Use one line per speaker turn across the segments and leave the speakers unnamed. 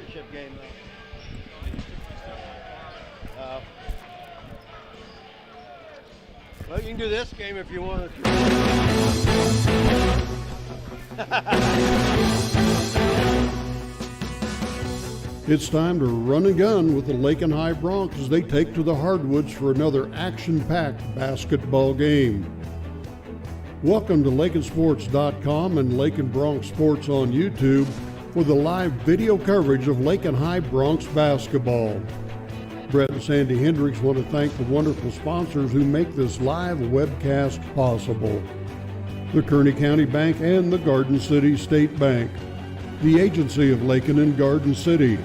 championship game, though. Well, you can do this game if you want to.
It's time to run and gun with the Lakin High Broncs as they take to the hardwoods for another action-packed basketball game. Welcome to Lakinsports.com and Lakin Broncs Sports on YouTube for the live video coverage of Lakin High Broncs basketball. Brett and Sandy Hendricks want to thank the wonderful sponsors who make this live webcast possible. The Kearney County Bank and the Garden City State Bank. The Agency of Lakin and Garden City.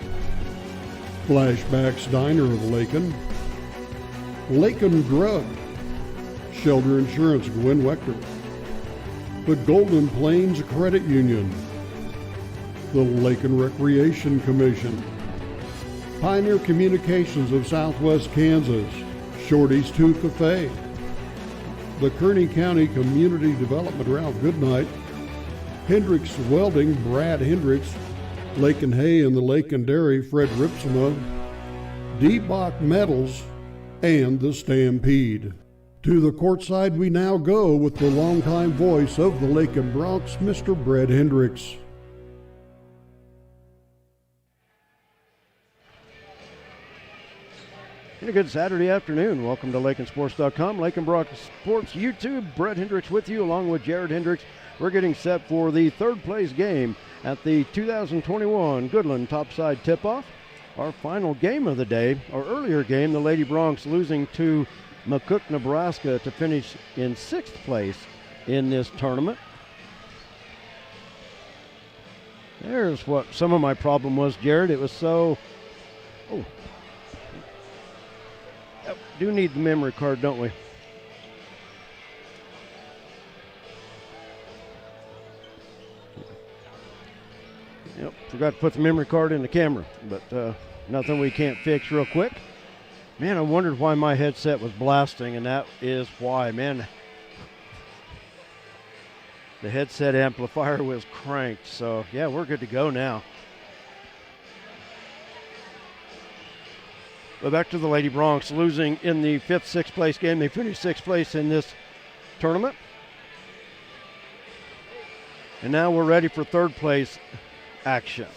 Flashbacks Diner of Lakin. Lakin Drug. Shelter Insurance Gwen Wechter. The Golden Plains Credit Union. The Lakin Recreation Commission. Pioneer Communications of Southwest Kansas. Shorty's 2 Cafe. The Kearney County Community Development Ralph Goodnight. Hendricks Welding, Brad Hendricks, Lakin Hay and the Lakin Dairy, Fred Ripsema, D-Bach Metals, and the Stampede. To the courtside we now go with the longtime voice of the Lakin Broncs, Mr. Brad Hendricks.
And a good Saturday afternoon. Welcome to Lakinsports.com, Lakin Broncs Sports YouTube. Brett Hendricks with you along with Jared Hendricks. We're getting set for the third place game at the 2021 Goodland Topside Tipoff. Our final game of the day, our earlier game, the Lady Broncs losing to McCook, Nebraska to finish in 6th place in this tournament. There's what some of my problem was, Jared. It was so... Oh. Do need the memory card, don't we? Yep, forgot to put the memory card in the camera, but nothing we can't fix real quick. Man, I wondered why my headset was blasting, and that is why, man. The headset amplifier was cranked, so yeah, we're good to go now. But back to the Lady Broncs losing in the 5th, 6th place game. They finished 6th place in this tournament. And now we're ready for 3rd place action.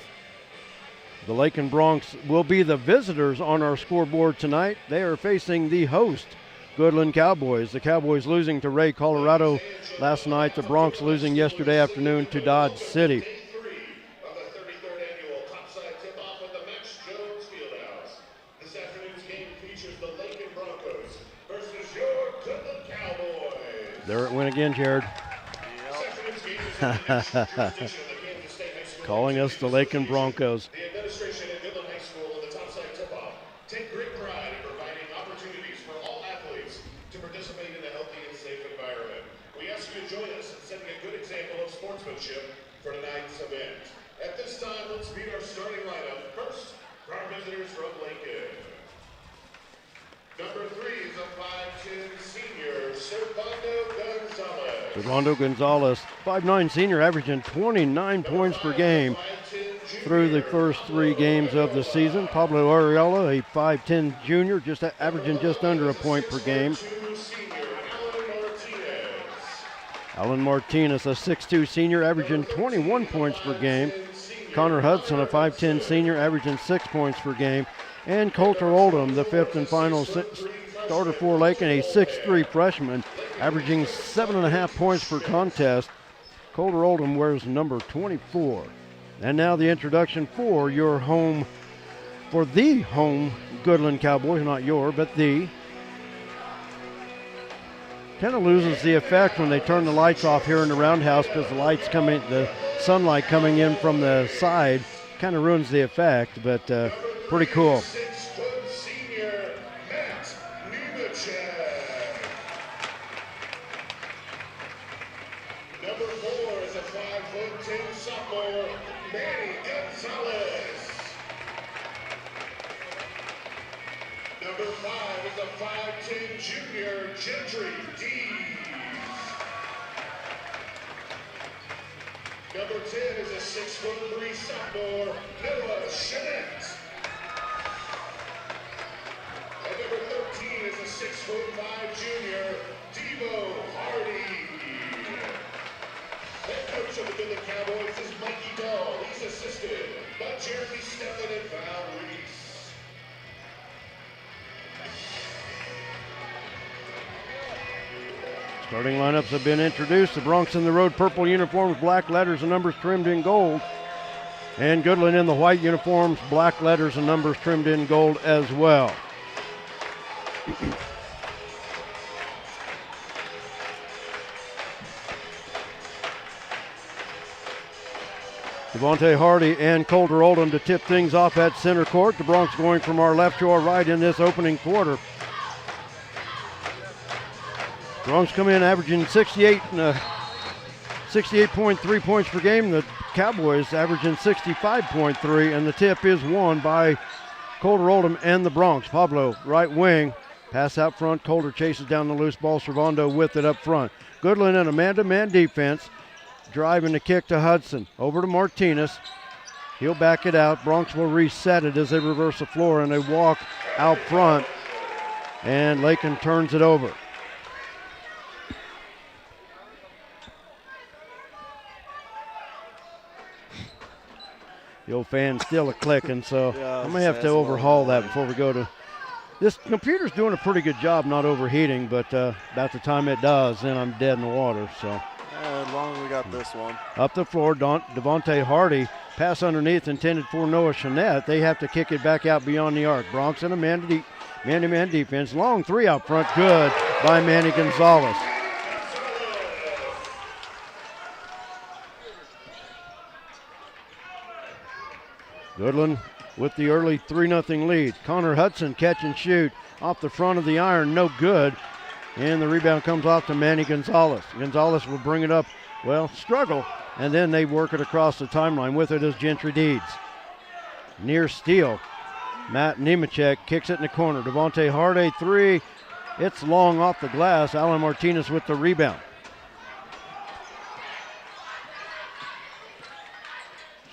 The Lakin Broncs will be the visitors on our scoreboard tonight. They are facing the host, Goodland Cowboys. The Cowboys losing to Ray, Colorado last night. The Broncs losing yesterday afternoon to Dodge City. There it went again, Jared. Yep. Calling us the Lakin Broncos.
The administration at Goodland High School and the Topside Tipoff take great pride in providing opportunities for all athletes to participate in a healthy and safe environment. We ask you to join us in setting a good example of sportsmanship for tonight's event. At this time, let's meet our starting lineup. First, for our visitors from Lakin. Number 3 is a 5'10" senior, Servando Gonzalez.
Servando Gonzalez, 5'9" senior, averaging 29 points per game through the first 3 games of the season. Pablo Ariella, a 5'10" junior, just averaging just under a point per game. Alan Martinez, a 6'2" senior, averaging 21 points per game. Connor Hudson, a 5'10" senior, averaging 6 points per game. And Coulter Oldham, the 5th and final starter for Lakin, a 6'3" freshman, averaging 7.5 points per contest. Coulter Oldham wears number 24. And now the introduction for your home, for the home Goodland Cowboys, not your, but the. Kind of loses the effect when they turn the lights off here in the roundhouse because the lights coming, the sunlight coming in from the side kind of ruins the effect, but pretty cool.
6-foot senior, Matt Nemechek. Number 4 is a 5'10" sophomore, Manny Gonzalez. Number 5 is a 5'10" junior, Gentry Dees. Number 10 is a 6'3" sophomore, Noah Schmidt. And number 13 is a 6'5" junior, Devo Hardy. Head coach of the Goodland Cowboys is Mikey Dahl. He's assisted by Jeremy Stephan and Val Reese.
Starting lineups have been introduced. The Bronx in the road purple uniforms, black letters and numbers trimmed in gold. And Goodland in the white uniforms, black letters and numbers trimmed in gold as well. Devontae Hardy and Coulter Oldham to tip things off at center court. The Bronx going from our left to our right in this opening quarter. Bronx come in averaging 68.3 points per game. The Cowboys averaging 65.3, and the tip is won by Coulter Oldham and the Bronx. Pablo, right wing, pass out front. Coulter chases down the loose ball. Servando with it up front. Goodland in a man-to-man defense. Driving the kick to Hudson. Over to Martinez. He'll back it out. Bronx will reset it as they reverse the floor and they walk out front. And Lakin turns it over. The old fan's still a clicking, so I'm going to have to overhaul that before we go to. This computer's doing a pretty good job not overheating, but about the time it does, then I'm dead in the water. So.
As long as we got this one.
Up the floor, Devontae Hardy. Pass underneath intended for Noah Chanette. They have to kick it back out beyond the arc. Bronx in a man-to-man defense. Long three out front. Good by Manny Gonzalez. Goodland with the early 3-0 lead. Connor Hudson catch and shoot off the front of the iron. No good. And the rebound comes off to Manny Gonzalez. Gonzalez will bring it up, well, struggle, and then they work it across the timeline. With it is Gentry Deeds. Near steal. Matt Nemechek kicks it in the corner. Devontae Hardy, three. It's long off the glass. Alan Martinez with the rebound.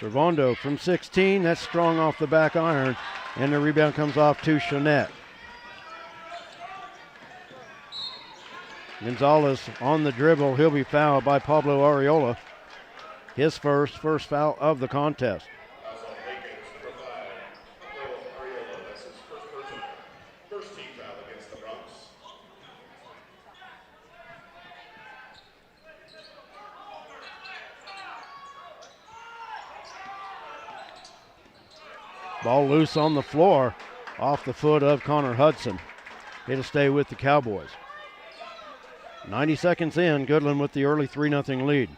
Servando from 16. That's strong off the back iron, and the rebound comes off to Chanette. Gonzalez on the dribble. He'll be fouled by Pablo Arreola. His first foul of the contest.
First team foul against the Bronx.
Ball loose on the floor off the foot of Connor Hudson. It'll stay with the Cowboys. 90 seconds in, Goodland with the early 3-0 lead.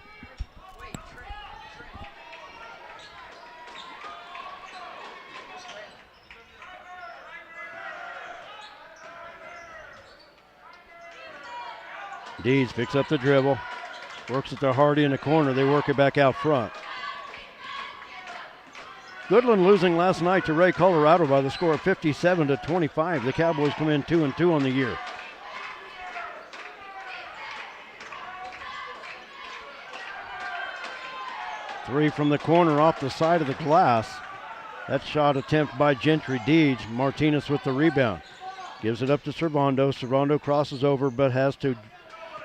Deeds picks up the dribble, works it to Hardy in the corner. They work it back out front. Goodland losing last night to Ray, Colorado by the score of 57-25. The Cowboys come in 2-2 on the year. Three from the corner off the side of the glass. That shot attempt by Gentry Deeds. Martinez with the rebound. Gives it up to Servando. Servando crosses over but has to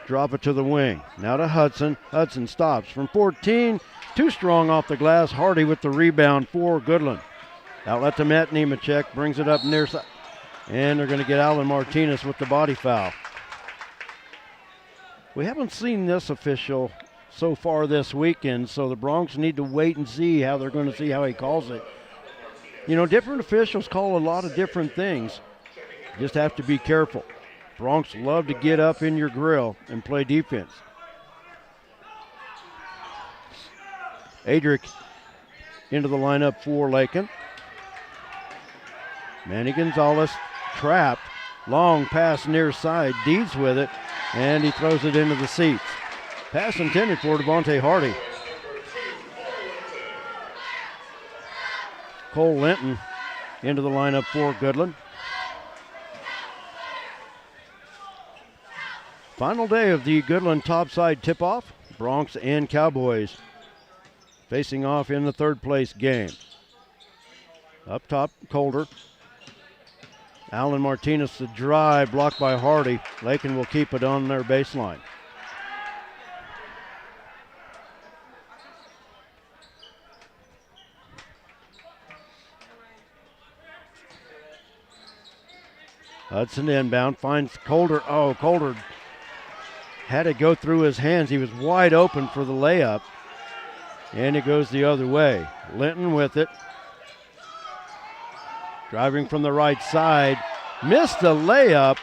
drop it to the wing. Now to Hudson. Hudson stops from 14. Too strong off the glass. Hardy with the rebound for Goodland. Outlet to Matt Nemechek. Brings it up near side. And they're going to get Alan Martinez with the body foul. We haven't seen this official so far this weekend, so the Bronx need to wait and see how they're going to see how he calls it. You know, different officials call a lot of different things. Just have to be careful. Bronx love to get up in your grill and play defense. Adric into the lineup for Lakin. Manny Gonzalez trapped. Long pass near side. Deeds with it, and he throws it into the seats. Pass intended for Devontae Hardy. Cole Linton into the lineup for Goodland. Final day of the Goodland Topside tip-off. Bronx and Cowboys facing off in the third place game. Up top, Colder. Alan Martinez the drive, blocked by Hardy. Lakin will keep it on their baseline. Hudson inbound, finds Colder. Oh, Colder had it go through his hands. He was wide open for the layup, and it goes the other way. Linton with it. Driving from the right side, missed the layup.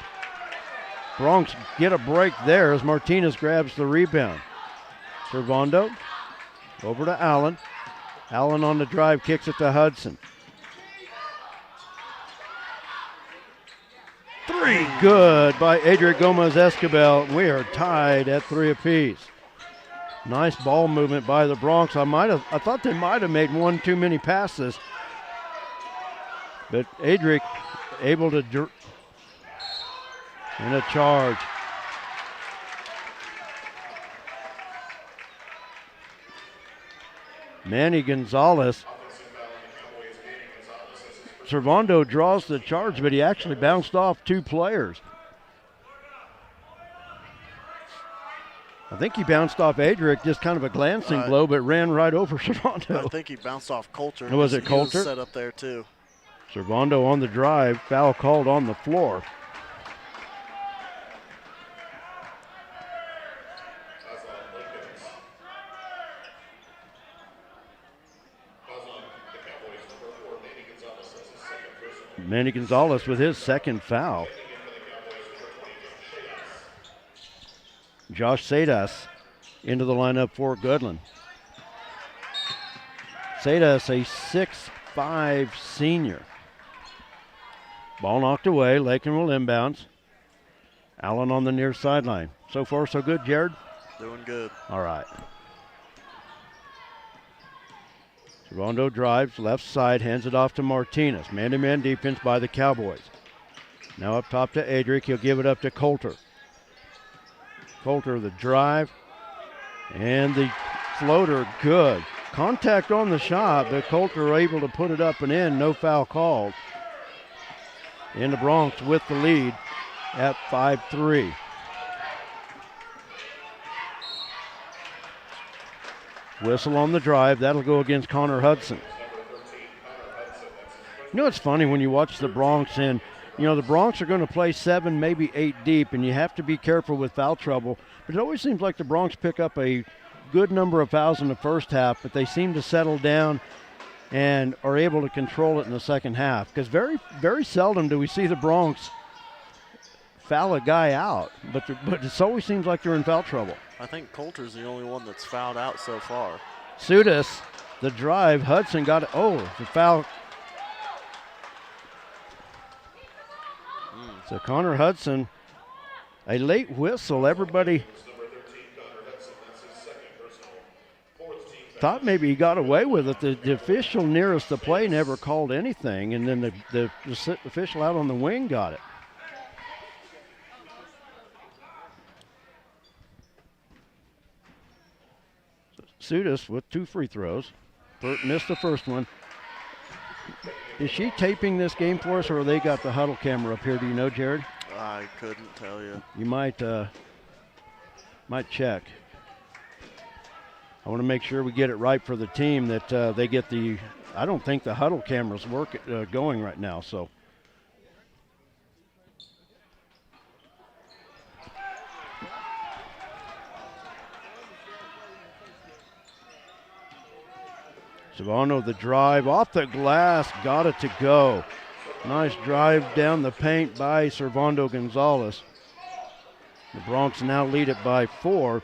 Bronx get a break there as Martinez grabs the rebound. Servando over to Allen. Allen on the drive, kicks it to Hudson. Three good by Adric Gomez-Escabel. We are tied at 3 apiece. Nice ball movement by the Bronx. I thought they might have made one too many passes, but Adric able to in a charge. Manny Gonzalez. Servando draws the charge, but he actually bounced off 2 players. I think he bounced off Adric, just kind of a glancing blow, but ran right over Servando.
I think he bounced off Coulter.
Was it Coulter?
He was set up there too.
Servando on the drive, foul called on the floor. Manny Gonzalez with his second foul. Josh Sadas into the lineup for Goodland. Sadas, a 6'5" senior. Ball knocked away. Lakin will inbounds. Allen on the near sideline. So far, so good, Jared?
Doing good.
All right. Servando drives, left side, hands it off to Martinez. Man-to-man defense by the Cowboys. Now up top to Adric. He'll give it up to Coulter. Coulter the drive. And the floater good. Contact on the shot, but Coulter able to put it up and in. No foul called. And the Bronx with the lead at 5-3. Whistle on the drive. That'll go against Connor Hudson. You know, it's funny when you watch the Bronx, and, you know, the Bronx are going to play 7, maybe 8 deep, and you have to be careful with foul trouble. But it always seems like the Bronx pick up a good number of fouls in the first half, but they seem to settle down and are able to control it in the second half. Because very, very seldom do we see the Bronx foul a guy out, but it always seems like they're in foul trouble.
I think Coulter's the only one that's fouled out so far.
Sudas, the drive. Hudson got it. Oh, the foul. So Connor Hudson, a late whistle. Everybody thought maybe he got away with it. The official nearest the play never called anything, and then the official out on the wing got it. Sudas with 2 free throws. Burt missed the first one. Is she taping this game for us, or they got the huddle camera up here? Do you know, Jared?
I couldn't tell you.
You might check. I want to make sure we get it right for the team that they get the. I don't think the huddle cameras going right now. So. Servando the drive off the glass, got it to go. Nice drive down the paint by Servando Gonzalez. The Bronx now lead it by 4,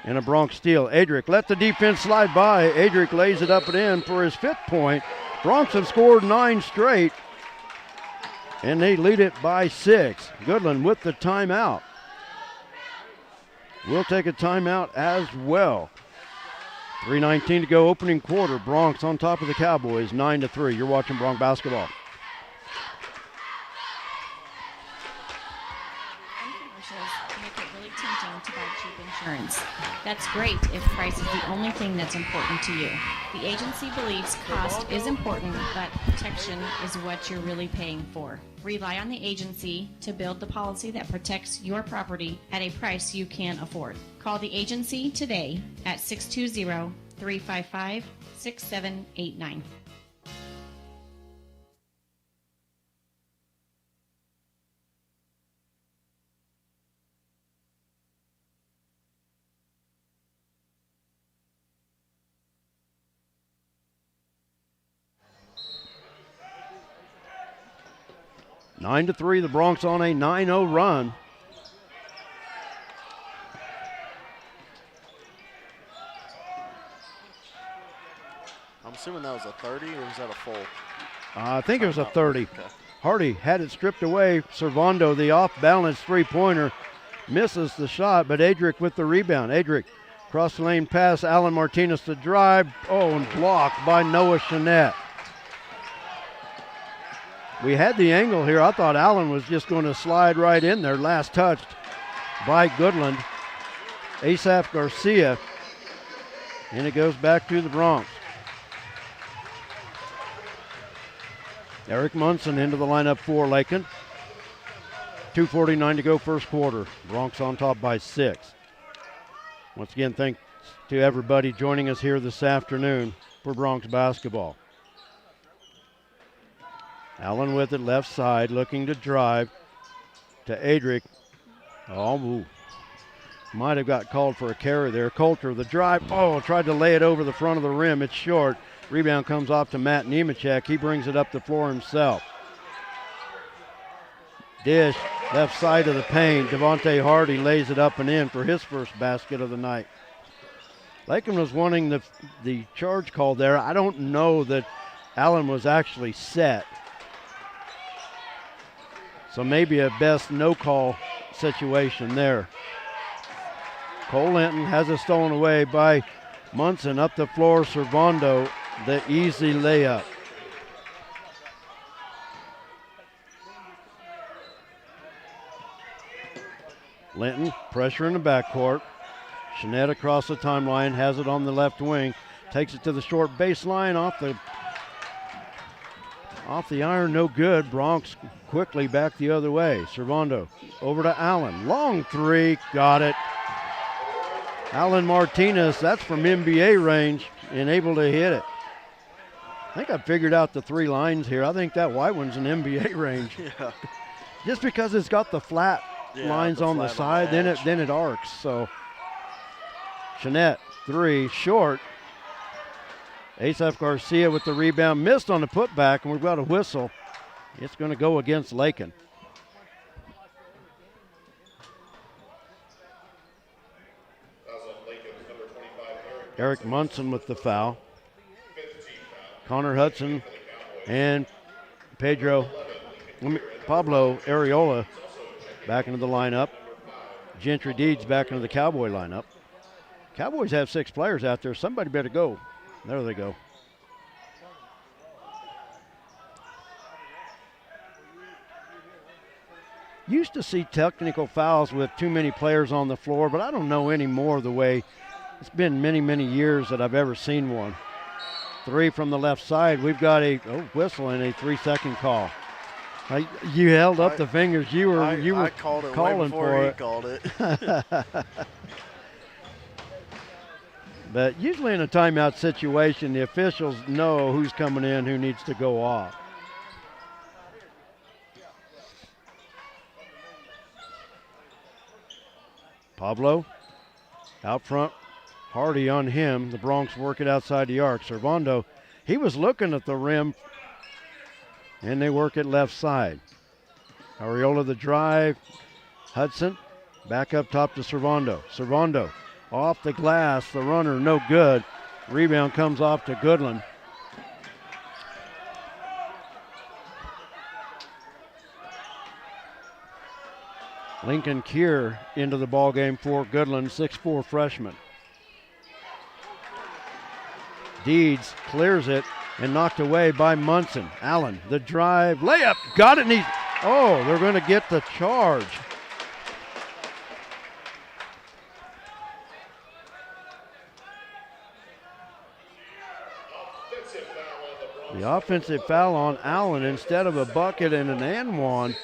and a Bronx steal. Adric let the defense slide by. Adric lays it up and in for his 5th point. Bronx have scored 9 straight, and they lead it by 6. Goodland with the timeout. We'll take a timeout as well. 3:19 to go, opening quarter. Bronx on top of the Cowboys, 9-3. You're watching Bronx basketball.
commercials make it really tempting to buy cheap insurance. That's great if price is the only thing that's important to you. The agency believes cost is important, but protection is what you're really paying for. Rely on the agency to build the policy that protects your property at a price you can afford. Call the agency today at 620-355-6789.
Nine to 3, the Bronx on a 9-0 run.
I'm assuming that was a 30 or was that a full?
I think it was a 30.
Okay.
Hardy had it stripped away. Servando, the off-balance three-pointer, misses the shot, but Adric with the rebound. Adric, cross-lane pass, Alan Martinez to drive. Oh, and blocked by Noah Chanette. We had the angle here. I thought Allen was just going to slide right in there. Last touched by Goodland. Asaph Garcia. And it goes back to the Bronx. Eric Munson into the lineup for Lakin. 2:49 to go first quarter. Bronx on top by 6. Once again, thanks to everybody joining us here this afternoon for Bronx basketball. Allen with it, left side, looking to drive to Adric. Oh, might have got called for a carry there. Coulter, the drive. Oh, tried to lay it over the front of the rim. It's short. Rebound comes off to Matt Nemechek. He brings it up the floor himself. Dish, left side of the paint. Devontae Hardy lays it up and in for his first basket of the night. Lakin was wanting the charge call there. I don't know that Allen was actually set. So maybe a best no-call situation there. Cole Linton has it stolen away by Munson. Up the floor, Servando, the easy layup. Linton, pressure in the backcourt. Chanette across the timeline, has it on the left wing. Takes it to the short baseline, off the iron, no good. Bronx quickly back the other way. Servando over to Allen. Long three, got it. Alan Martinez, that's from NBA range and able to hit it. I think I figured out the three lines here. I think that white one's an NBA range.
Yeah.
Just because it's got the flat lines on the side, then it arcs. So Chanette, three, short. Asaph Garcia with the rebound, missed on the putback, and we've got a whistle. It's going to go against Lakin. Eric Munson with the foul. Connor Hudson and Pablo Areola back into the lineup. Gentry Deeds back into the Cowboy lineup. Cowboys have 6 players out there. Somebody better go. There they go. Used to see technical fouls with too many players on the floor, but I don't know anymore the way. It's been many, many years that I've ever seen one. 3 from the left side. We've got a whistle and a 3-second call. You held up the fingers. You were
I called it
calling
way before
for
he
it.
called it.
But usually in a timeout situation, the officials know who's coming in, who needs to go off. Pablo out front. Hardy on him. The Bronx work it outside the arc. Servando, he was looking at the rim, and they work it left side. Areola the drive. Hudson back up top to Servando. Servando off the glass, the runner no good. Rebound comes off to Goodland. Lincoln Kier into the ballgame for Goodland, 6'4" freshman. Deeds clears it and knocked away by Munson. Allen, the drive, layup, got it, and they're going to get the charge. The offensive foul on Allen instead of a bucket and an and one.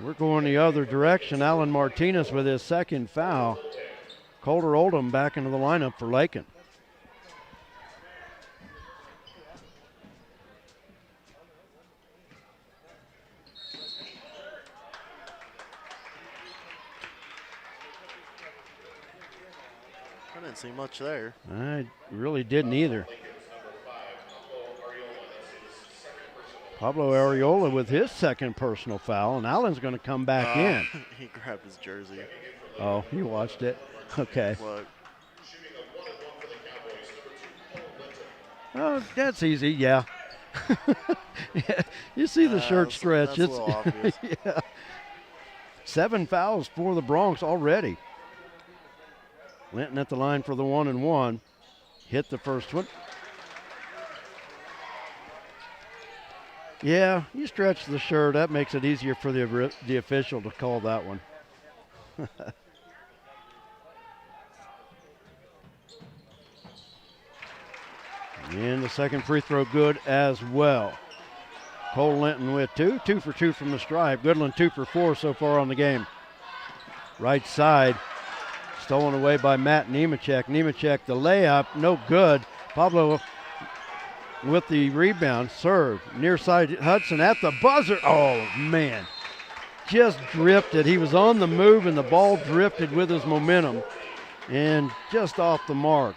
We're going the other direction. Alan Martinez with his second foul. Colter Oldham back into the lineup for Lakin.
I didn't see much there.
I really didn't either. Pablo Areola with his second personal foul, and Allen's going to come back in.
He grabbed his jersey.
Oh, you watched it? Okay.
What?
Oh, that's easy, yeah. Yeah, you see the shirt stretch.
That's a little obvious.
Yeah. 7 fouls for the Bronx already. Linton at the line for the 1-and-1. Hit the first one. Yeah, you stretch the shirt. That makes it easier for the official to call that one. And the second free throw good as well. Cole Linton with 2 for 2 from the stripe. Goodland 2 for 4 so far on the game. Right side, stolen away by Matt Nemechek. Nemechek, the layup, no good. Pablo with the rebound, serve. Near side, Hudson at the buzzer. Oh, man. Just drifted. He was on the move, and the ball drifted with his momentum. And just off the mark.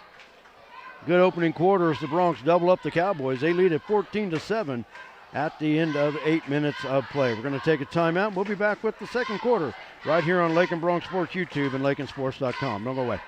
Good opening quarter as the Bronx double up the Cowboys. They lead at 14-7 at the end of 8 minutes of play. We're going to take a timeout. We'll be back with the second quarter right here on Lakin Bronx Sports YouTube and LakinSports.com. Don't go away.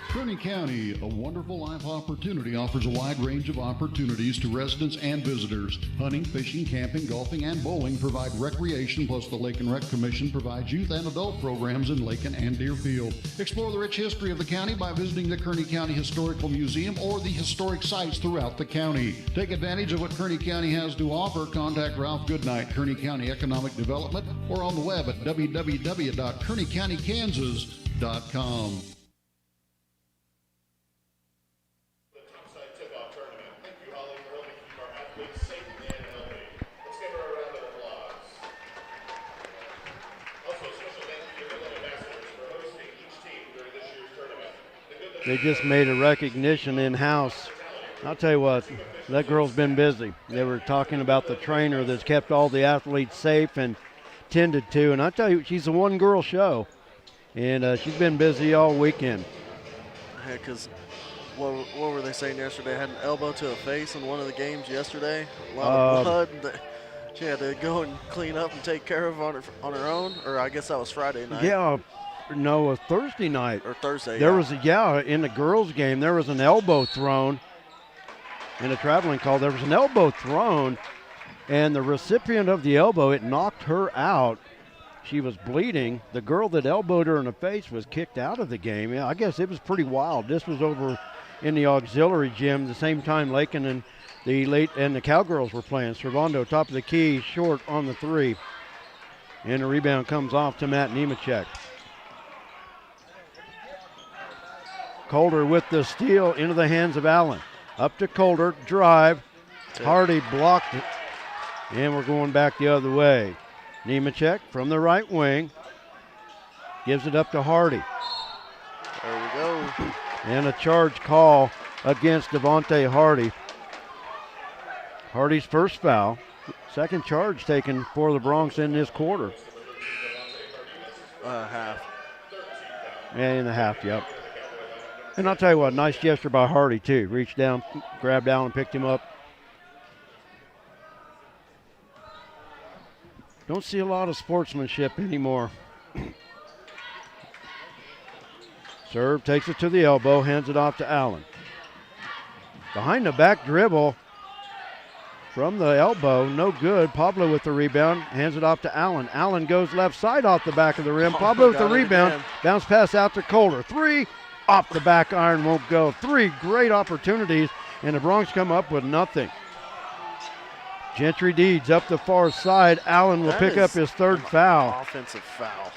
Kearney County, a wonderful life opportunity, offers a wide range of opportunities to residents and visitors. Hunting, fishing, camping, golfing, and bowling provide recreation, plus the Lake and Rec Commission provides youth and adult programs in Lakin and Deerfield. Explore the rich history of the county by visiting the Kearney County Historical Museum or the historic sites throughout the county. Take advantage of what Kearney County has to offer. Contact Ralph Goodnight, Kearney County Economic Development, or on the web at www.kearneycountykansas.com.
They just made a recognition in-house. I'll tell you what, that girl's been busy. They were talking about the trainer that's kept all the athletes safe and tended to. And I tell you, she's a one-girl show. And she's been busy all weekend.
Yeah, because what were they saying yesterday? Had an elbow to the face in one of the games yesterday. A lot of blood that she had to go and clean up and take care of on her own. Or I guess that was Friday night.
Yeah. No, it was Thursday night.
Or Thursday,
There was in the girls' game, there was an elbow thrown in a traveling call. There was an elbow thrown, and the recipient of the elbow, it knocked her out. She was bleeding. The girl that elbowed her in the face was kicked out of the game. Yeah, I guess it was pretty wild. This was over in the auxiliary gym, the same time Lakin and the Cowgirls were playing. Servando, top of the key, short on the 3. And the rebound comes off to Matt Nemechek. Colter with the steal into the hands of Allen. Up to Colter, drive. Hardy blocked it. And we're going back the other way. Nemechek from the right wing. Gives it up to Hardy.
There we go.
And a charge call against Devontae Hardy. Hardy's first foul. Second charge taken for the Bronx in this quarter.
Half.
And in the half, yep. And I'll tell you what, nice gesture by Hardy, too. Reached down, grabbed Allen, picked him up. Don't see a lot of sportsmanship anymore. Serve, takes it to the elbow, hands it off to Allen. Behind the back dribble from the elbow, no good. Pablo with the rebound, hands it off to Allen. Allen goes left side off the back of the rim. Pablo with the rebound, bounce pass out to Colter. 3. Off the back iron, won't go. 3 great opportunities, and the Bronx come up with nothing. Gentry Deeds up the far side. Allen will pick up his third foul.
Offensive foul.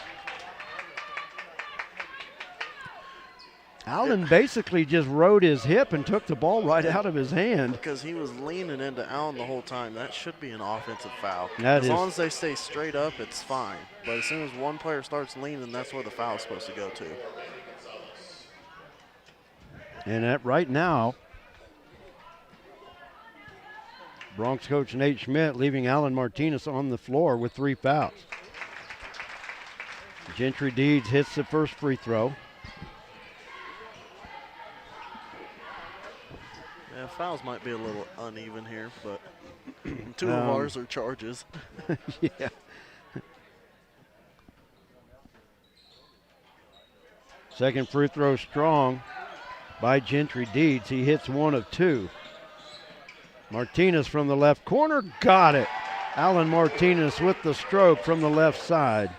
Allen basically just rode his hip and took the ball right out of his hand.
Because he was leaning into Allen the whole time. That should be an offensive foul.
As
long as they stay straight up, it's fine. But as soon as one player starts leaning, that's where the foul's supposed to go to.
And right now, Bronx coach Nate Schmidt leaving Alan Martinez on the floor with 3 fouls. Gentry Deeds hits the first free throw.
Yeah, fouls might be a little uneven here, but 2 of ours are charges.
Yeah. Second free throw strong by Gentry Deeds. He hits 1 of 2. Martinez from the left corner, got it. Alan Martinez with the stroke from the left side.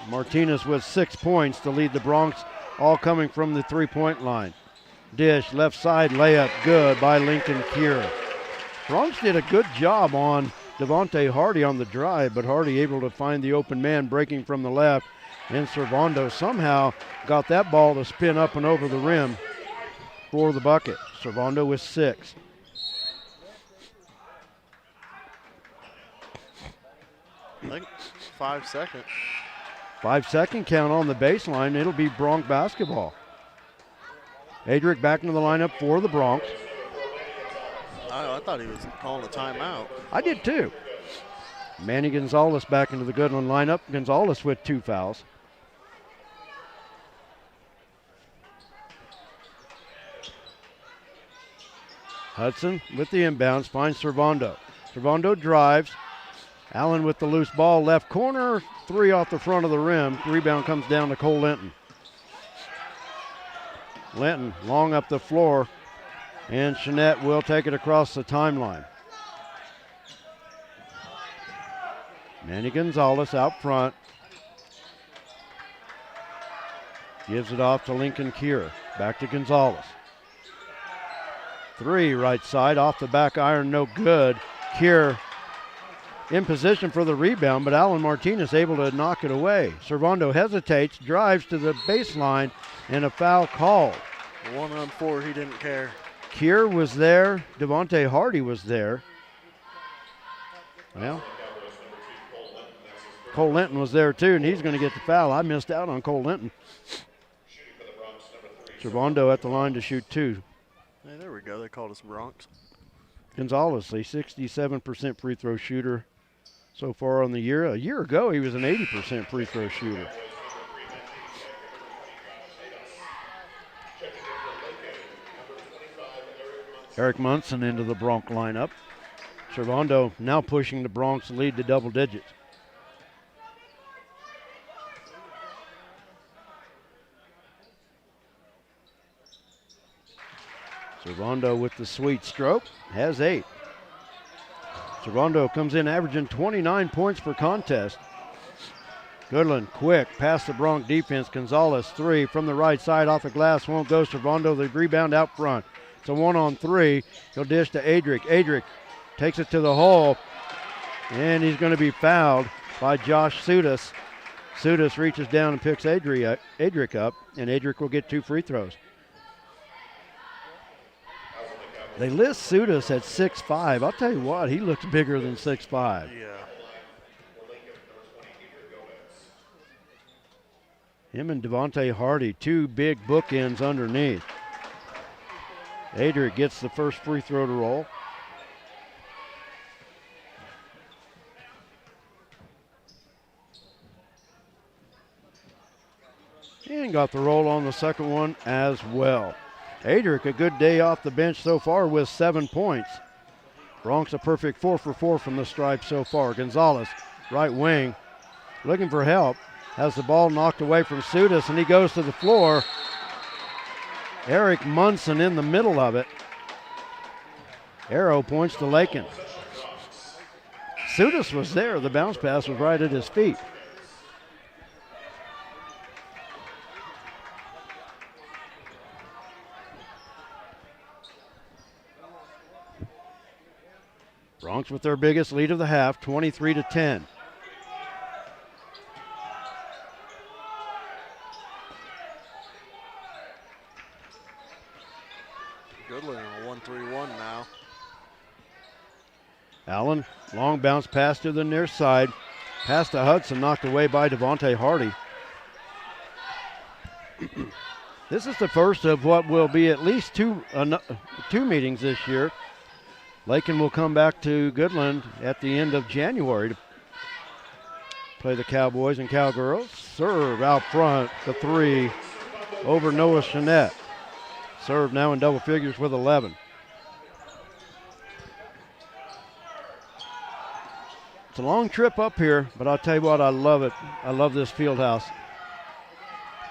Martinez with 6 points to lead the Bronx, all coming from the 3-point line. Dish, left side layup, good by Lincoln Kier. Bronx did a good job on Devontae Hardy on the drive, but Hardy able to find the open man breaking from the left, and Servando somehow got that ball to spin up and over the rim for the bucket. Servando with 6.
I think 5 seconds.
5-second count on the baseline. It'll be Bronx basketball. Adric back into the lineup for the Bronx.
I thought he was calling a timeout.
I did too. Manny Gonzalez back into the Goodland lineup. Gonzalez with 2 fouls. Hudson with the inbounds finds Servando. Servando drives. Allen with the loose ball, left corner, 3 off the front of the rim. Rebound comes down to Cole Linton. Linton long up the floor, and Jeanette will take it across the timeline. Manny Gonzalez out front. Gives it off to Lincoln Kier. Back to Gonzalez. 3 right side, off the back iron, no good. Kier in position for the rebound, but Alan Martinez able to knock it away. Servando hesitates, drives to the baseline, and a foul called.
1-on-4, he didn't care.
Kier was there. Devontae Hardy was there. Well, Cole Linton was there too, and he's going to get the foul. I missed out on Cole Linton. Servando at the line to shoot 2.
Hey, there we go. They called us Bronx.
Gonzalez, a 67% free throw shooter so far on the year. A year ago, he was an 80% free throw shooter. Eric Munson into the Bronx lineup. Servando now pushing the Bronx lead to double digits. Servando with the sweet stroke, has 8. Servando comes in averaging 29 points per contest. Goodland quick, past the Bronx defense. Gonzalez 3 from the right side off the glass, won't go. Servando the rebound out front. It's a 1-on-3. He'll dish to Adric. Adric takes it to the hole, and he's going to be fouled by Josh Sudas. Sudas reaches down and picks Adric up, and Adric will get 2 free throws. They list Sudas at 6'5". I'll tell you what, he looks bigger than 6'5".
Yeah.
Him and Devontae Hardy, 2 big bookends underneath. Adric gets the first free throw to roll. And got the roll on the second one as well. Adric, a good day off the bench so far with 7 points. Bronx a perfect 4 for 4 from the stripe so far. Gonzalez, right wing, looking for help. Has the ball knocked away from Sudas, and he goes to the floor. Eric Munson in the middle of it. Arrow points to Lakin. Sudas was there. The bounce pass was right at his feet. Bronx with their biggest lead of the half, 23-10.
now.
Allen, long bounce pass to the near side. Pass to Hudson, knocked away by Devontae Hardy. This is the first of what will be at least two meetings this year. Lakin will come back to Goodland at the end of January to play the Cowboys and Cowgirls. Serve out front, the three over Noah Chanette. Serve now in double figures with 11. It's a long trip up here, but I'll tell you what, I love it. I love this field house.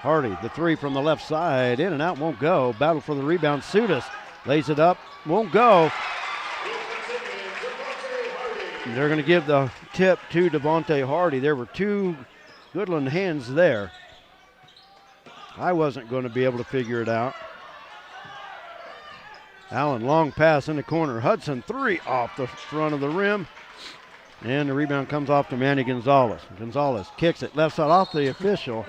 Hardy, the three from the left side, in and out, won't go. Battle for the rebound, Sudas lays it up, won't go. They're going to give the tip to Devontae Hardy. There were two Goodland hands there. I wasn't going to be able to figure it out. Allen, long pass in the corner. Hudson, three off the front of the rim. And the rebound comes off to Manny Gonzalez. Gonzalez kicks it left side off the official.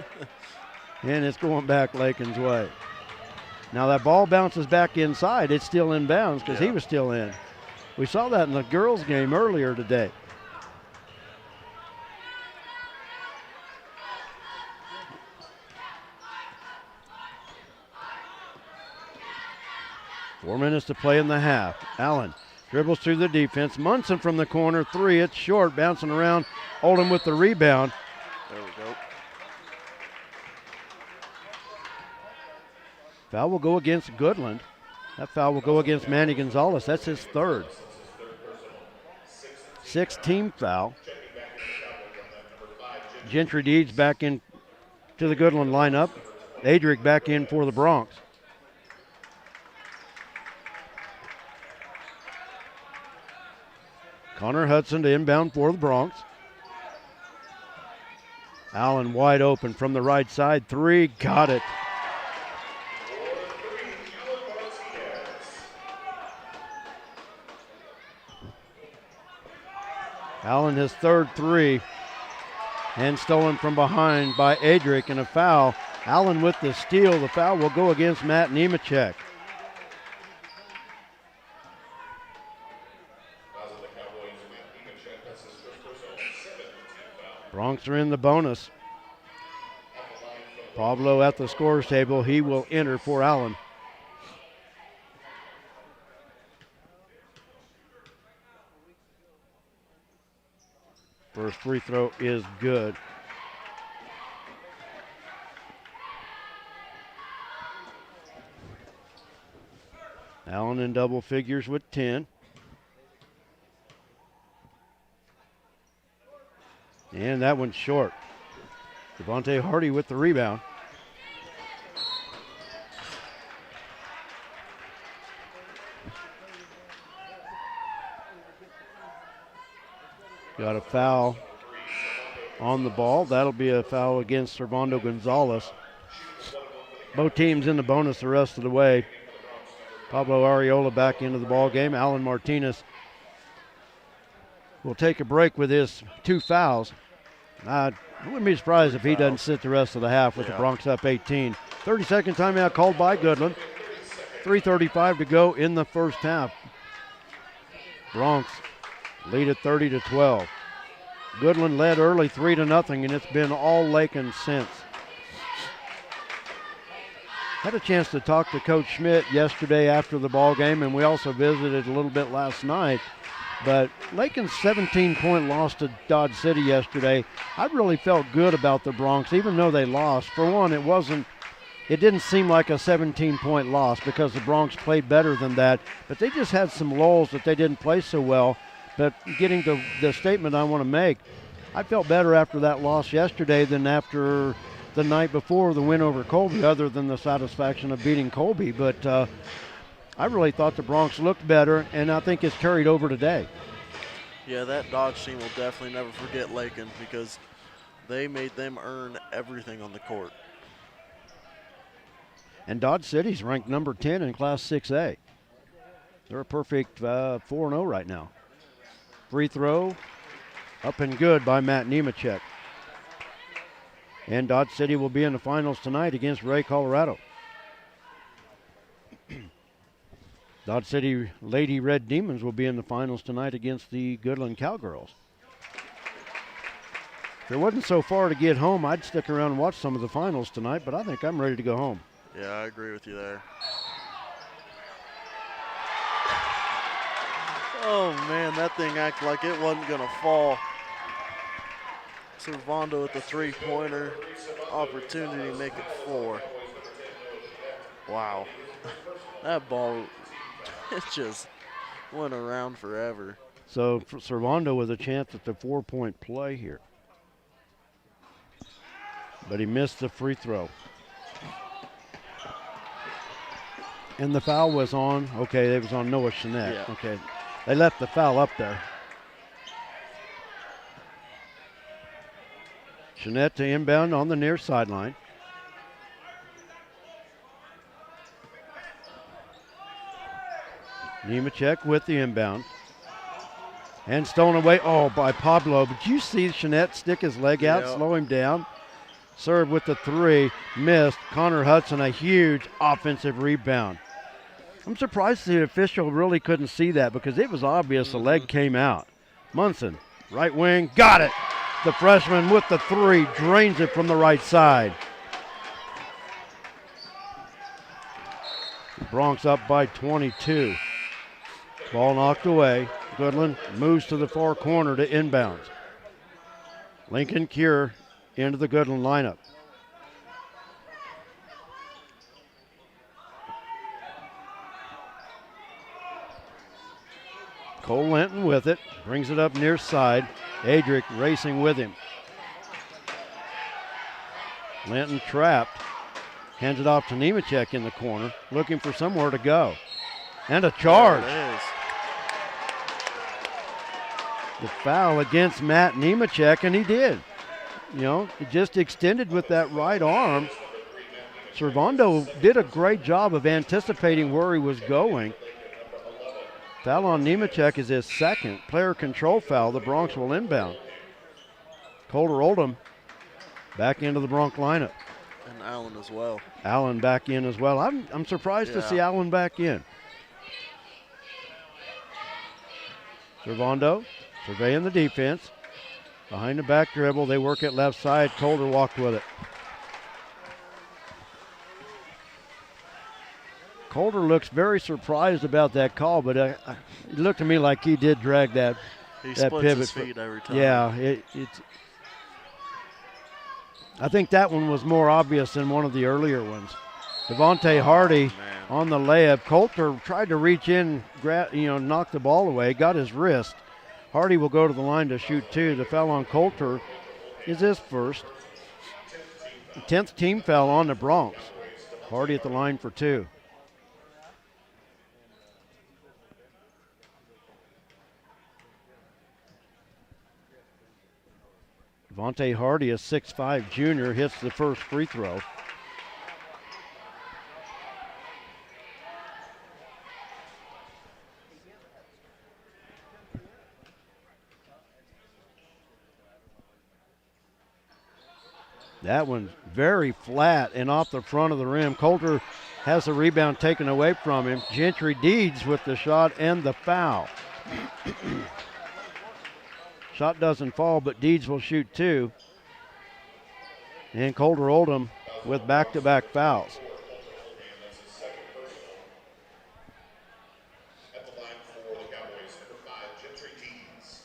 And it's going back Lakin's way. Now that ball bounces back inside. It's still in bounds because he was still in. We saw that in the girls' game earlier today. Four minutes to play in the half. Allen dribbles through the defense. Munson from the corner, three. It's short, bouncing around. Oldham with the rebound.
There we go.
Foul will go against Goodland. That foul will go against Manny Gonzalez. That's his third. Sixth team foul. Gentry Deeds back in to the Goodland lineup. Adric back in for the Bronx. Connor Hudson to inbound for the Bronx. Allen wide open from the right side. Three, got it. Allen his third three, and stolen from behind by Adric, and a foul. Allen with the steal. The foul will go against Matt Nemechek. Bronx are in the bonus. Pablo at the scorer's table. He will enter for Allen. First free throw is good. Allen in double figures with 10. And that one's short. Devontae Hardy with the rebound. Got a foul on the ball. That'll be a foul against Servando Gonzalez. Both teams in the bonus the rest of the way. Pablo Arreola back into the ball game. Alan Martinez will take a break with his two fouls. I wouldn't be surprised if he doesn't sit the rest of the half with the Bronx up 18. 30-second timeout called by Goodland. 3:35 to go in the first half. Bronx lead at 30-12. Goodland led early 3-0, and it's been all Lakin since. Had a chance to talk to Coach Schmidt yesterday after the ball game, and we also visited a little bit last night. But Lakin's 17-point loss to Dodge City yesterday, I really felt good about the Bronx, even though they lost. For one, it didn't seem like a 17-point loss because the Bronx played better than that. But they just had some lulls that they didn't play so well. But getting to the statement I want to make, I felt better after that loss yesterday than after the night before the win over Colby, other than the satisfaction of beating Colby. But I really thought the Bronx looked better, and I think it's carried over today.
Yeah, that Dodge team will definitely never forget Lakin because they made them earn everything on the court.
And Dodge City's ranked number 10 in Class 6A. They're a perfect 4-0 right now. Free throw, up and good by Matt Nemechek. And Dodge City will be in the finals tonight against Ray, Colorado. Dodge City Lady Red Demons will be in the finals tonight against the Goodland Cowgirls. If it wasn't so far to get home, I'd stick around and watch some of the finals tonight, but I think I'm ready to go home.
Yeah, I agree with you there. Oh, man, that thing acted like it wasn't going to fall. Servando with the three-pointer. Opportunity to make it 4. Wow. That ball, it just went around forever.
So for Servando with a chance at the 4-point play here. But he missed the free throw. And the foul was on, okay, it was on Noah Chanette.
Yeah.
Okay, they left the foul up there. Chanette to inbound on the near sideline. Nemechek with the inbound. And stolen away, by Pablo. But you see Chanette stick his leg out, slow him down. Serve with the 3, missed. Connor Hudson, a huge offensive rebound. I'm surprised the official really couldn't see that because it was obvious the leg came out. Munson, right wing, got it. The freshman with the 3, drains it from the right side. Bronx up by 22. Ball knocked away. Goodland moves to the far corner to inbounds. Lincoln Cure into the Goodland lineup. Cole Linton with it, brings it up near side. Adric racing with him. Linton trapped, hands it off to Nemechek in the corner, looking for somewhere to go. And a charge.
There it is.
The foul against Matt Nemechek, and he did. You know, he just extended with that right arm. Servando did a great job of anticipating where he was going. Foul on Nemechek is his second. Player control foul. The Bronx will inbound. Colter Oldham back into the Bronx lineup.
And Allen as well.
Allen back in as well. I'm surprised to see Allen back in. Servando surveying the defense. Behind the back dribble, they work it left side. Colter walked with it. Colter looks very surprised about that call, but it looked to me like he did drag that
He
that
splits
pivot.
his feet every time.
Yeah, it's. I think that one was more obvious than one of the earlier ones. Devontae Hardy on the layup. Colter tried to reach in, knock the ball away, got his wrist. Hardy will go to the line to shoot 2. The foul on Colter is his first. 10th team foul on the Bronx. Hardy at the line for 2. Devontae Hardy, a 6'5 junior, hits the first free throw. That one's very flat and off the front of the rim. Colter has the rebound taken away from him. Gentry Deeds with the shot and the foul. Shot doesn't fall, but Deeds will shoot 2. And Colter Oldham with back-to-back fouls.
At the line for the Cowboys, number 5, Gentry Deeds.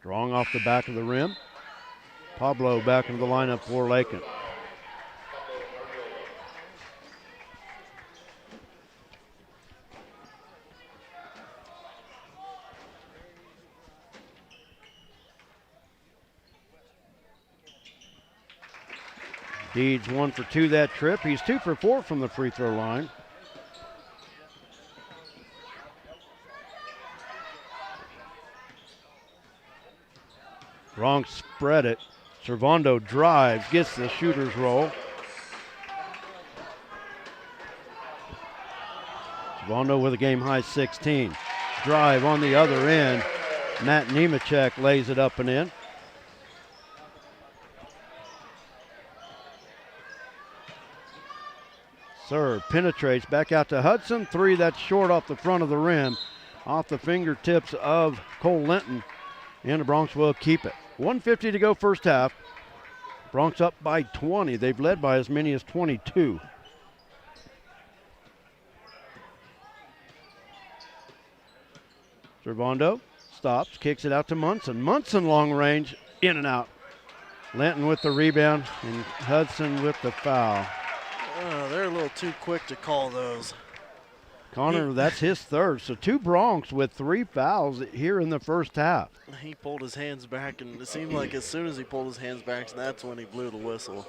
Strong off the back of the rim. Pablo back into the lineup for Lakin. Deeds 1 for 2 that trip. He's 2 for 4 from the free throw line. Bronx spread it. Servando drives, gets the shooter's roll. Servando with a game high 16. Drive on the other end. Matt Nemechek lays it up and in. Serve penetrates back out to Hudson. 3, that's short off the front of the rim, off the fingertips of Cole Linton, and the Bronx will keep it. 1:50 to go first half. Bronx up by 20. They've led by as many as 22. Servando stops, kicks it out to Munson. Munson long range, in and out. Linton with the rebound and Hudson with the foul.
They're a little too quick to call those.
Connor, that's his third. So 2 Bronx with 3 fouls here in the first half.
He pulled his hands back, and it seemed like as soon as he pulled his hands back, that's when he blew the whistle.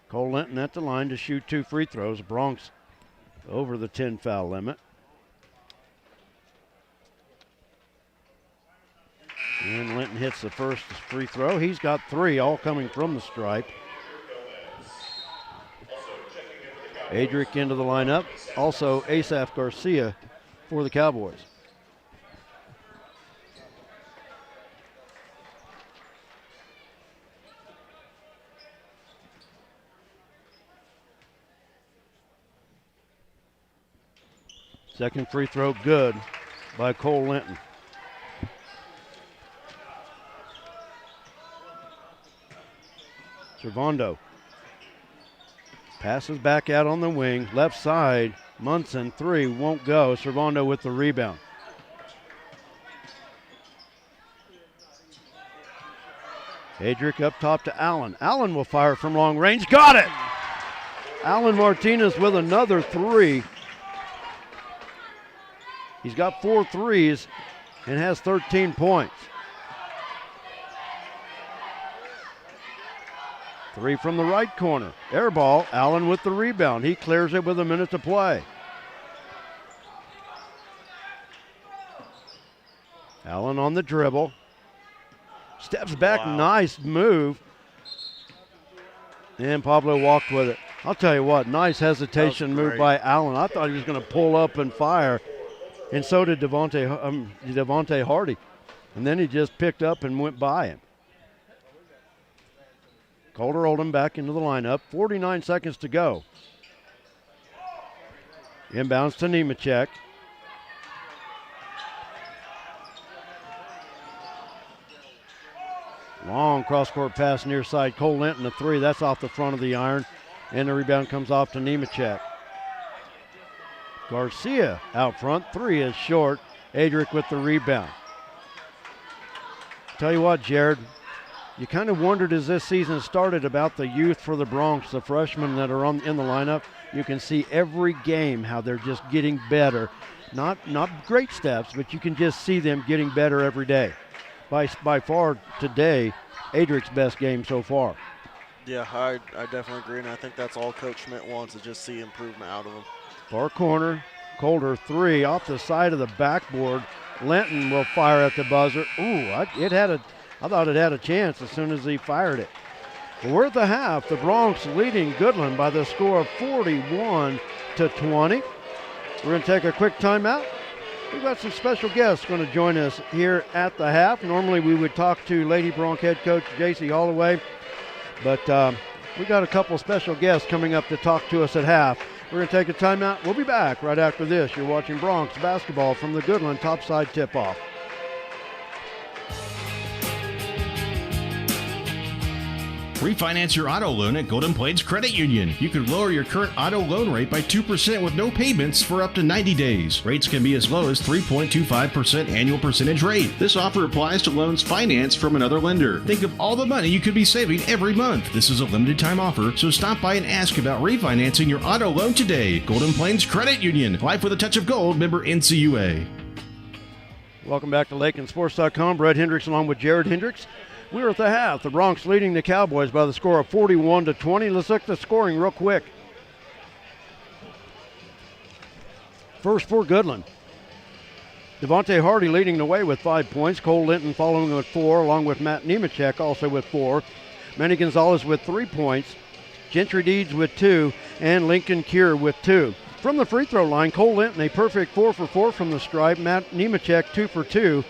Cole Linton at the line to shoot 2 free throws. Bronx over the 10 foul limit. And Linton hits the first free throw. He's got 3, all coming from the stripe. Adric into the lineup. Also Asaph Garcia for the Cowboys. Second free throw good by Cole Linton. Servando passes back out on the wing, left side. Munson 3 won't go. Servando with the rebound. Adric up top to Allen. Allen will fire from long range. Got it! Allen Martinez with another 3. He's got 4 threes and has 13 points. 3 from the right corner. Air ball. Allen with the rebound. He clears it with a minute to play. Allen on the dribble. Steps back.
Wow.
Nice move. And Pablo walked with it. I'll tell you what, nice hesitation move by Allen. I thought he was going to pull up and fire. And so did Devontae Hardy. And then he just picked up and went by him. Calder Oldham back into the lineup. 49 seconds to go. Inbounds to Nemechek. Long cross-court pass near side. Cole Linton, a 3. That's off the front of the iron. And the rebound comes off to Nemechek. Garcia out front. 3 is short. Adric with the rebound. Tell you what, Jared, you kind of wondered as this season started about the youth for the Bronx, the freshmen that are in the lineup. You can see every game how they're just getting better. Not great steps, but you can just see them getting better every day. By far today, Adric's best game so far.
Yeah, I definitely agree, and I think that's all Coach Schmidt wants, to just see improvement out of him.
Far corner, Calder 3 off the side of the backboard. Linton will fire at the buzzer. Ooh, I thought it had a chance as soon as he fired it. Well, we're at the half. The Bronx leading Goodland by the score of 41-20. We're going to take a quick timeout. We've got some special guests going to join us here at the half. Normally we would talk to Lady Bronx head coach J.C. Holloway, but we got a couple special guests coming up to talk to us at half. We're going to take a timeout. We'll be back right after this. You're watching Bronx basketball from the Goodland Topside Tip-Off.
Refinance your auto loan at Golden Plains Credit Union. You could lower your current auto loan rate by 2% with no payments for up to 90 days. Rates can be as low as 3.25% annual percentage rate. This offer applies to loans financed from another lender. Think of all the money you could be saving every month. This is a limited time offer, so stop by and ask about refinancing your auto loan today. Golden Plains Credit Union. Life with a touch of gold. Member NCUA.
Welcome back to LakinSports.com. Brett Hendricks along with Jared Hendricks. We're at the half. The Bronx leading the Cowboys by the score of 41-20. Let's look at the scoring real quick. First for Goodland. Devontae Hardy leading the way with 5 points. Cole Linton following with 4, along with Matt Nemechek also with 4. Manny Gonzalez with 3 points. Gentry Deeds with 2, and Lincoln Cure with 2. From the free throw line, Cole Linton a perfect 4 for 4 from the stripe. Matt Nemechek 2 for 2.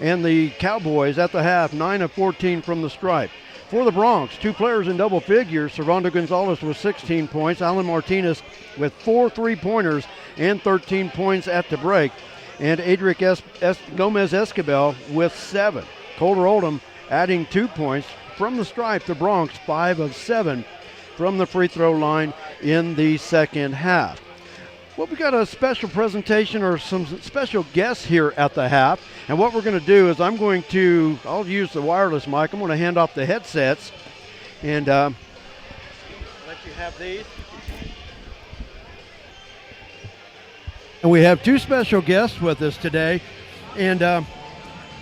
And the Cowboys at the half, 9 of 14 from the stripe. For the Bronx, 2 players in double figures. Servando Gonzalez with 16 points. Alan Martinez with 4 3-pointers and 13 points at the break. And Adric Gomez Escabel with 7. Coulter Oldham adding 2 points from the stripe. The Bronx 5 of 7 from the free throw line in the second half. Well, we got a special presentation or some special guests here at the half. And what we're going to do is I'll use the wireless mic. I'm going to hand off the headsets and let you have these. And we have 2 special guests with us today. And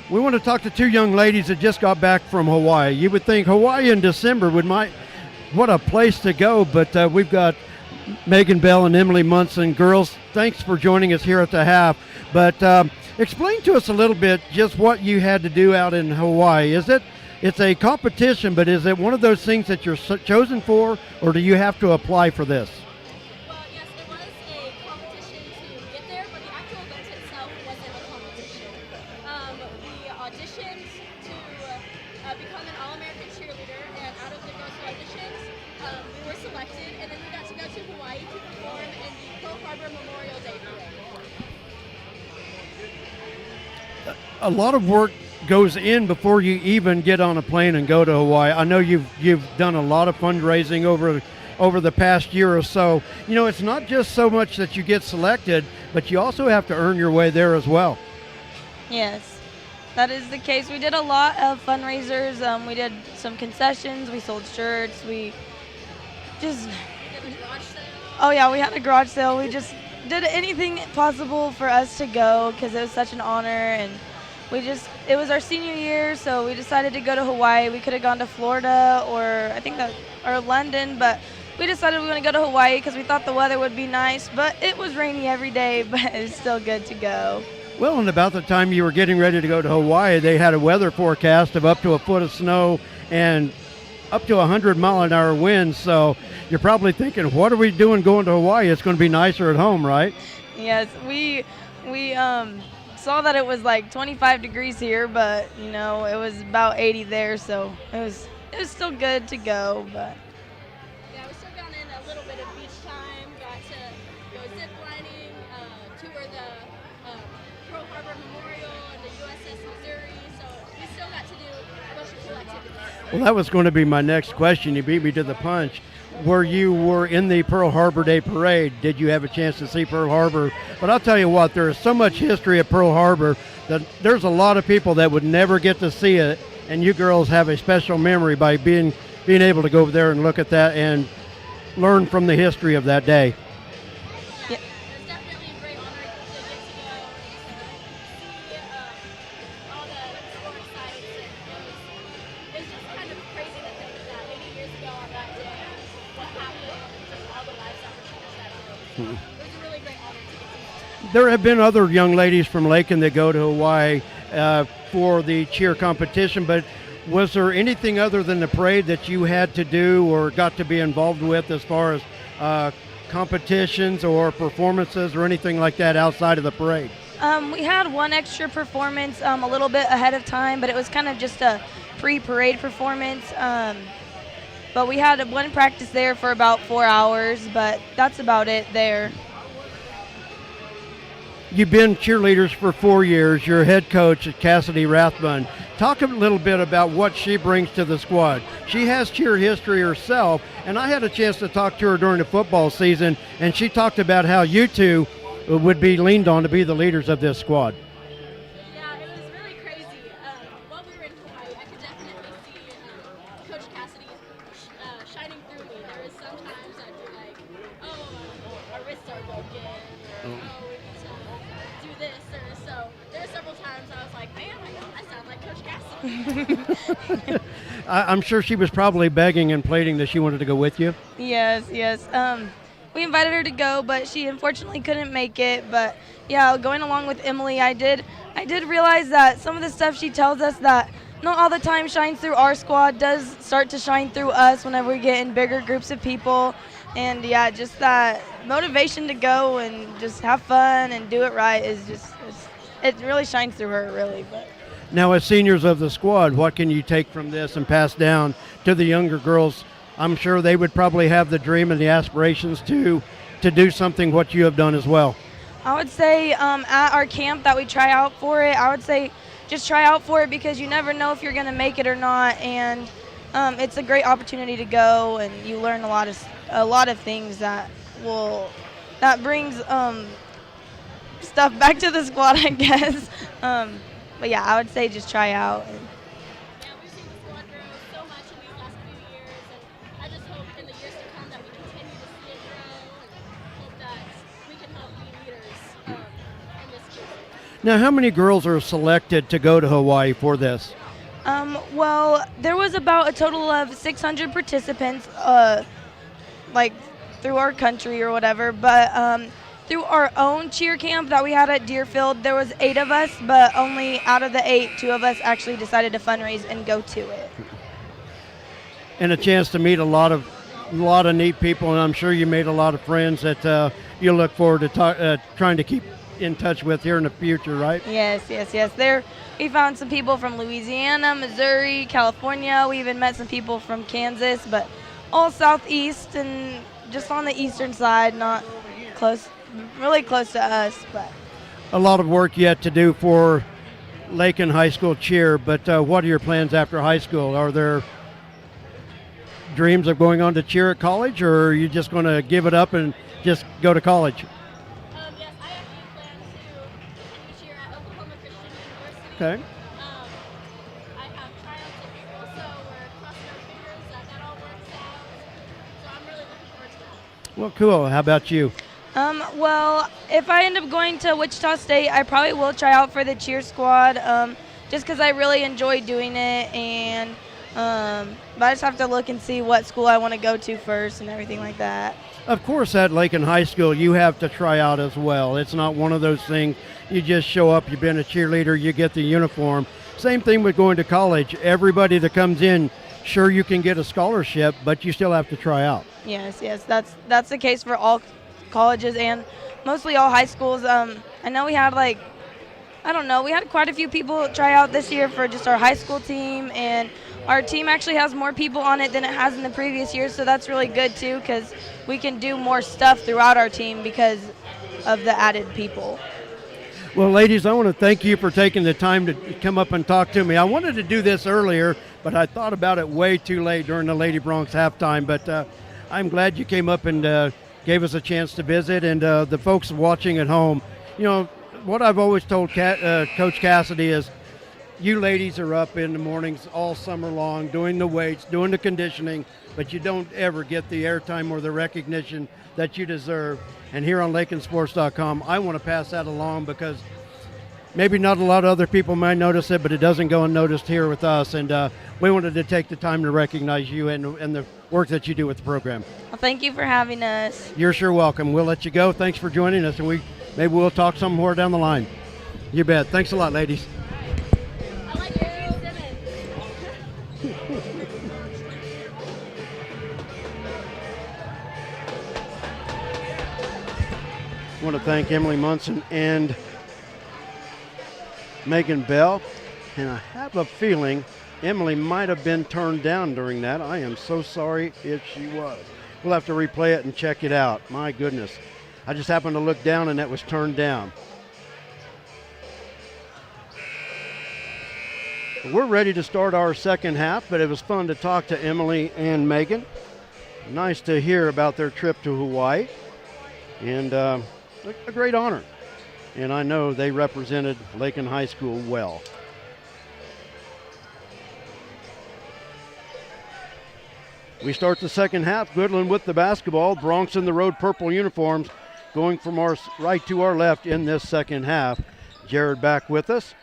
we want to talk to 2 young ladies that just got back from Hawaii. You would think Hawaii in December what a place to go, but we've got Megan Bell and Emily Munson. Girls, thanks for joining us here at the half. But explain to us a little bit just what you had to do out in Hawaii. It's a competition, but is it one of those things that you're chosen for, or do you have to apply for this?
Well, yes, it was a competition to get there, but the actual event itself wasn't a competition. We auditioned to become an All-American cheerleader, and out of the girls who auditioned, we were selected, and then we got to go to Hawaii to perform in the Pearl Harbor Memorial Day Parade.
A lot of work goes in before you even get on a plane and go to Hawaii. I know you've done a lot of fundraising over the past year or so. You know, it's not just so much that you get selected, but you also have to earn your way there as well.
Yes, that is the case. We did a lot of fundraisers. We did some concessions. We sold shirts. We just... Oh yeah, we had a garage sale. We just did anything possible for us to go because it was such an honor, and it was our senior year, so we decided to go to Hawaii. We could have gone to Florida or London, but we decided we were going to go to Hawaii because we thought the weather would be nice, but it was rainy every day, but it was still good to go.
Well, and about the time you were getting ready to go to Hawaii, they had a weather forecast of up to a foot of snow and up to 100-mile-an-hour winds, so you're probably thinking, what are we doing going to Hawaii? It's going to be nicer at home, right?
Yes, we saw that it was like 25 degrees here, but you know, it was about 80 there, so it was still good to go. But
Yeah, we still got in a little bit of beach time, got to go zip lining, tour the Pearl Harbor Memorial and the USS Missouri, so we still got to do a bunch of cool activities.
Well, that was going to be my next question. You beat me to the punch. Where you were in the Pearl Harbor Day Parade, did you have a chance to see Pearl Harbor? But I'll tell you what, there is so much history at Pearl Harbor that there's a lot of people that would never get to see it, and you girls have a special memory by being able to go over there and look at that and learn from the history of that day.
Yeah, it's definitely a great honor to get to go and see all the historic sites, and it's just kind of crazy to think that 80 years ago on that day, what happened, just all the lives that were changed that day. So it was a really great honor to get to see.
There have been other young ladies from Lakin that go to Hawaii for the cheer competition, but was there anything other than the parade that you had to do or got to be involved with as far as competitions or performances or anything like that outside of the parade?
we had one extra performance a little bit ahead of time, but it was kind of just a pre-parade performance. But we had one practice there for about 4 hours, but that's about it there.
You've been cheerleaders for 4 years. Your head coach is Cassidy Rathbun. Talk a little bit about what she brings to the squad. She has cheer history herself, and I had a chance to talk to her during the football season, and she talked about how you two would be leaned on to be the leaders of this squad.
Yeah, it was really crazy. While we were in Hawaii, I could definitely see Coach Cassidy shining through me. There was sometimes I'd be like, oh, our wrists are broken, or oh, we need to do this, or so. There were several times I was like, man, I sound like Coach Cassidy.
I'm sure she was probably begging and pleading that she wanted to go with you.
Yes. We invited her to go, but she unfortunately couldn't make it. But yeah, going along with Emily, I did realize that some of the stuff she tells us that not all the time shines through our squad does start to shine through us whenever we get in bigger groups of people. And yeah, just that motivation to go and just have fun and do it right is just, it really shines through her, really. But
Now, as seniors of the squad, what can you take from this and pass down to the younger girls? I'm sure they would probably have the dream and the aspirations to do something what you have done as well.
I would say at our camp that we try out for it, I would say just try out for it because you never know if you're going to make it or not, and it's a great opportunity to go, and you learn a lot of things that brings stuff back to the squad, I guess. But yeah, I would say just try out.
Yeah, we've seen the squad grow so much in these last few years, and I just hope in the years to come that we continue to see it grow and hope that we can help be leaders in this season.
Now, how many girls are selected to go to Hawaii for this?
Well, there was about a total of 600 participants, like through our country or whatever, but through our own cheer camp that we had at Deerfield, there was 8 of us, but only out of the 8, 2 of us actually decided to fundraise and go to it.
And a chance to meet a lot of neat people, and I'm sure you made a lot of friends that you look forward to trying to keep in touch with here in the future, right?
Yes. We found some people from Louisiana, Missouri, California. We even met some people from Kansas, but all southeast and just on the eastern side, not close, really close to us. But
a lot of work yet to do for Lakin High School cheer, but what are your plans after high school? Are there dreams of going on to cheer at college, or are you just going to give it up and just go to college?
Yes, I actually plan to continue cheer at Oklahoma Christian University.
Okay.
I have tryouts in April, so we're crossing our fingers that all works out. So I'm really looking forward to that.
Well, cool. How about you?
Well, if I end up going to Wichita State, I probably will try out for the cheer squad, just because I really enjoy doing it, and but I just have to look and see what school I want to go to first and everything like that.
Of course, at Lakin High School, you have to try out as well. It's not one of those things you just show up, you've been a cheerleader, you get the uniform. Same thing with going to college. Everybody that comes in, sure, you can get a scholarship, but you still have to try out.
Yes, that's the case for all colleges and mostly all high schools. I know we had we had quite a few people try out this year for just our high school team, and our team actually has more people on it than it has in the previous years, so that's really good too because we can do more stuff throughout our team because of the added people.
Well, ladies, I want to thank you for taking the time to come up and talk to me. I wanted to do this earlier, but I thought about it way too late during the Lady Bronx halftime, but I'm glad you came up and gave us a chance to visit, and the folks watching at home, you know, what I've always told Coach Cassidy is you ladies are up in the mornings all summer long doing the weights, doing the conditioning, but you don't ever get the airtime or the recognition that you deserve. And here on LakinSports.com, I want to pass that along because maybe not a lot of other people might notice it, but it doesn't go unnoticed here with us. And we wanted to take the time to recognize you and the work that you do with the program.
Well, thank you for having us.
You're sure welcome. We'll let you go. Thanks for joining us, and maybe we'll talk some more down the line. You bet. Thanks a lot, ladies.
I like your Simmons.
I want to thank Emily Munson and Megan Bell, and I have a feeling Emily might have been turned down during that. I am so sorry if she was. We'll have to replay it and check it out. My goodness. I just happened to look down and that was turned down. We're ready to start our second half, but it was fun to talk to Emily and Megan. Nice to hear about their trip to Hawaii, and a great honor. And I know they represented Lakin High School well. We start the second half. Goodland with the basketball. Bronx in the road purple uniforms going from our right to our left in this second half. Jared back with us.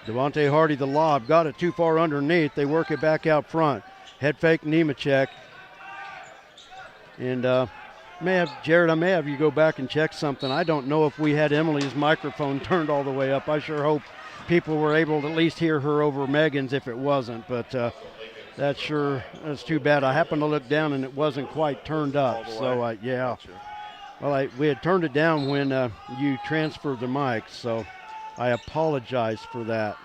Devontae Hardy the lob. Got it too far underneath. They work it back out front. Head fake Nemechek. And Jared, I may have you go back and check something. I don't know if we had Emily's microphone turned all the way up. I sure hope people were able to at least hear her over Megan's if it wasn't. But that's too bad. I happened to look down and it wasn't quite turned up. So, yeah. Well, we had turned it down when you transferred the mic. So I apologize for that.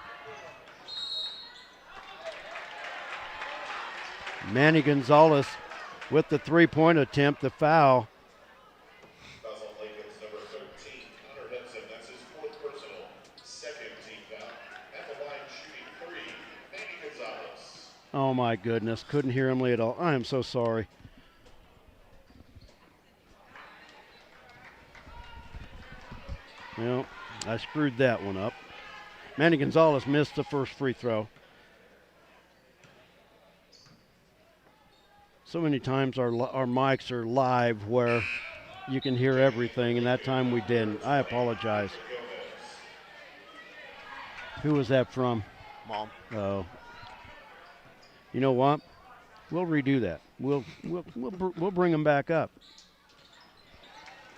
Manny Gonzalez with the three-point attempt, the foul.
Fouls on Lakin's number 13, Connor Hudson. That's his 4th personal, 2nd team foul. At the line shooting 3, Manny Gonzalez.
Oh my goodness, couldn't hear him at all. I am so sorry. Well, I screwed that one up. Manny Gonzalez missed the first free throw. So many times our mics are live where you can hear everything, and that time we didn't. I apologize. Who was that from?
Mom.
Oh. You know what? We'll redo that. We'll bring them back up.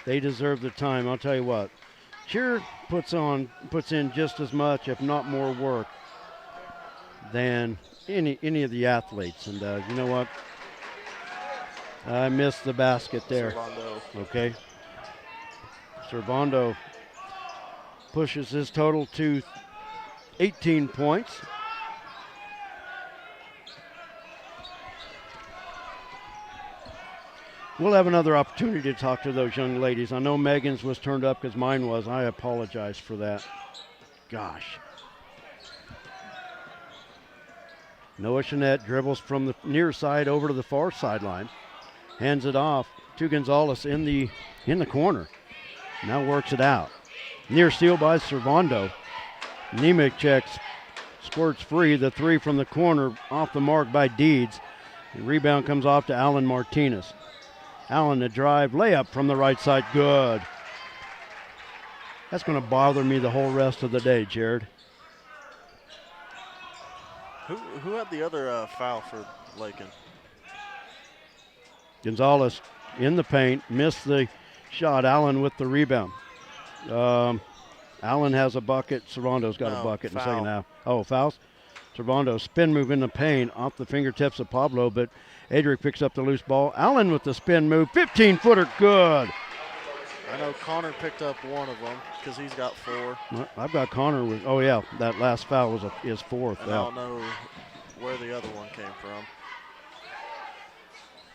They deserve the time. I'll tell you what. Cheer puts in just as much, if not more, work than any of the athletes. And you know what? I missed the basket there.
Servando.
Okay. Servando pushes his total to 18 points. We'll have another opportunity to talk to those young ladies. I know Megan's was turned up because mine was. I apologize for that. Gosh. Noah Chanette dribbles from the near side over to the far sideline. Hands it off to Gonzalez in the corner. Now works it out. Near steal by Servando. Nemechek squirts free. The three from the corner off the mark by Deeds. The rebound comes off to Alan Martinez. Allen, the drive, layup from the right side, good. That's going to bother me the whole rest of the day, Jared.
Who had the other foul for Lakin?
Gonzalez in the paint, missed the shot. Allen with the rebound. Allen has a bucket. Servando's got a bucket in the second half. Oh, fouls? Servando spin move in the paint off the fingertips of Pablo, but Adric picks up the loose ball. Allen with the spin move, 15-footer, good.
I know Connor picked up one of them because he's got 4.
Well, I've got Connor with, oh yeah, that last foul was his 4th.
And I don't know where the other one came from.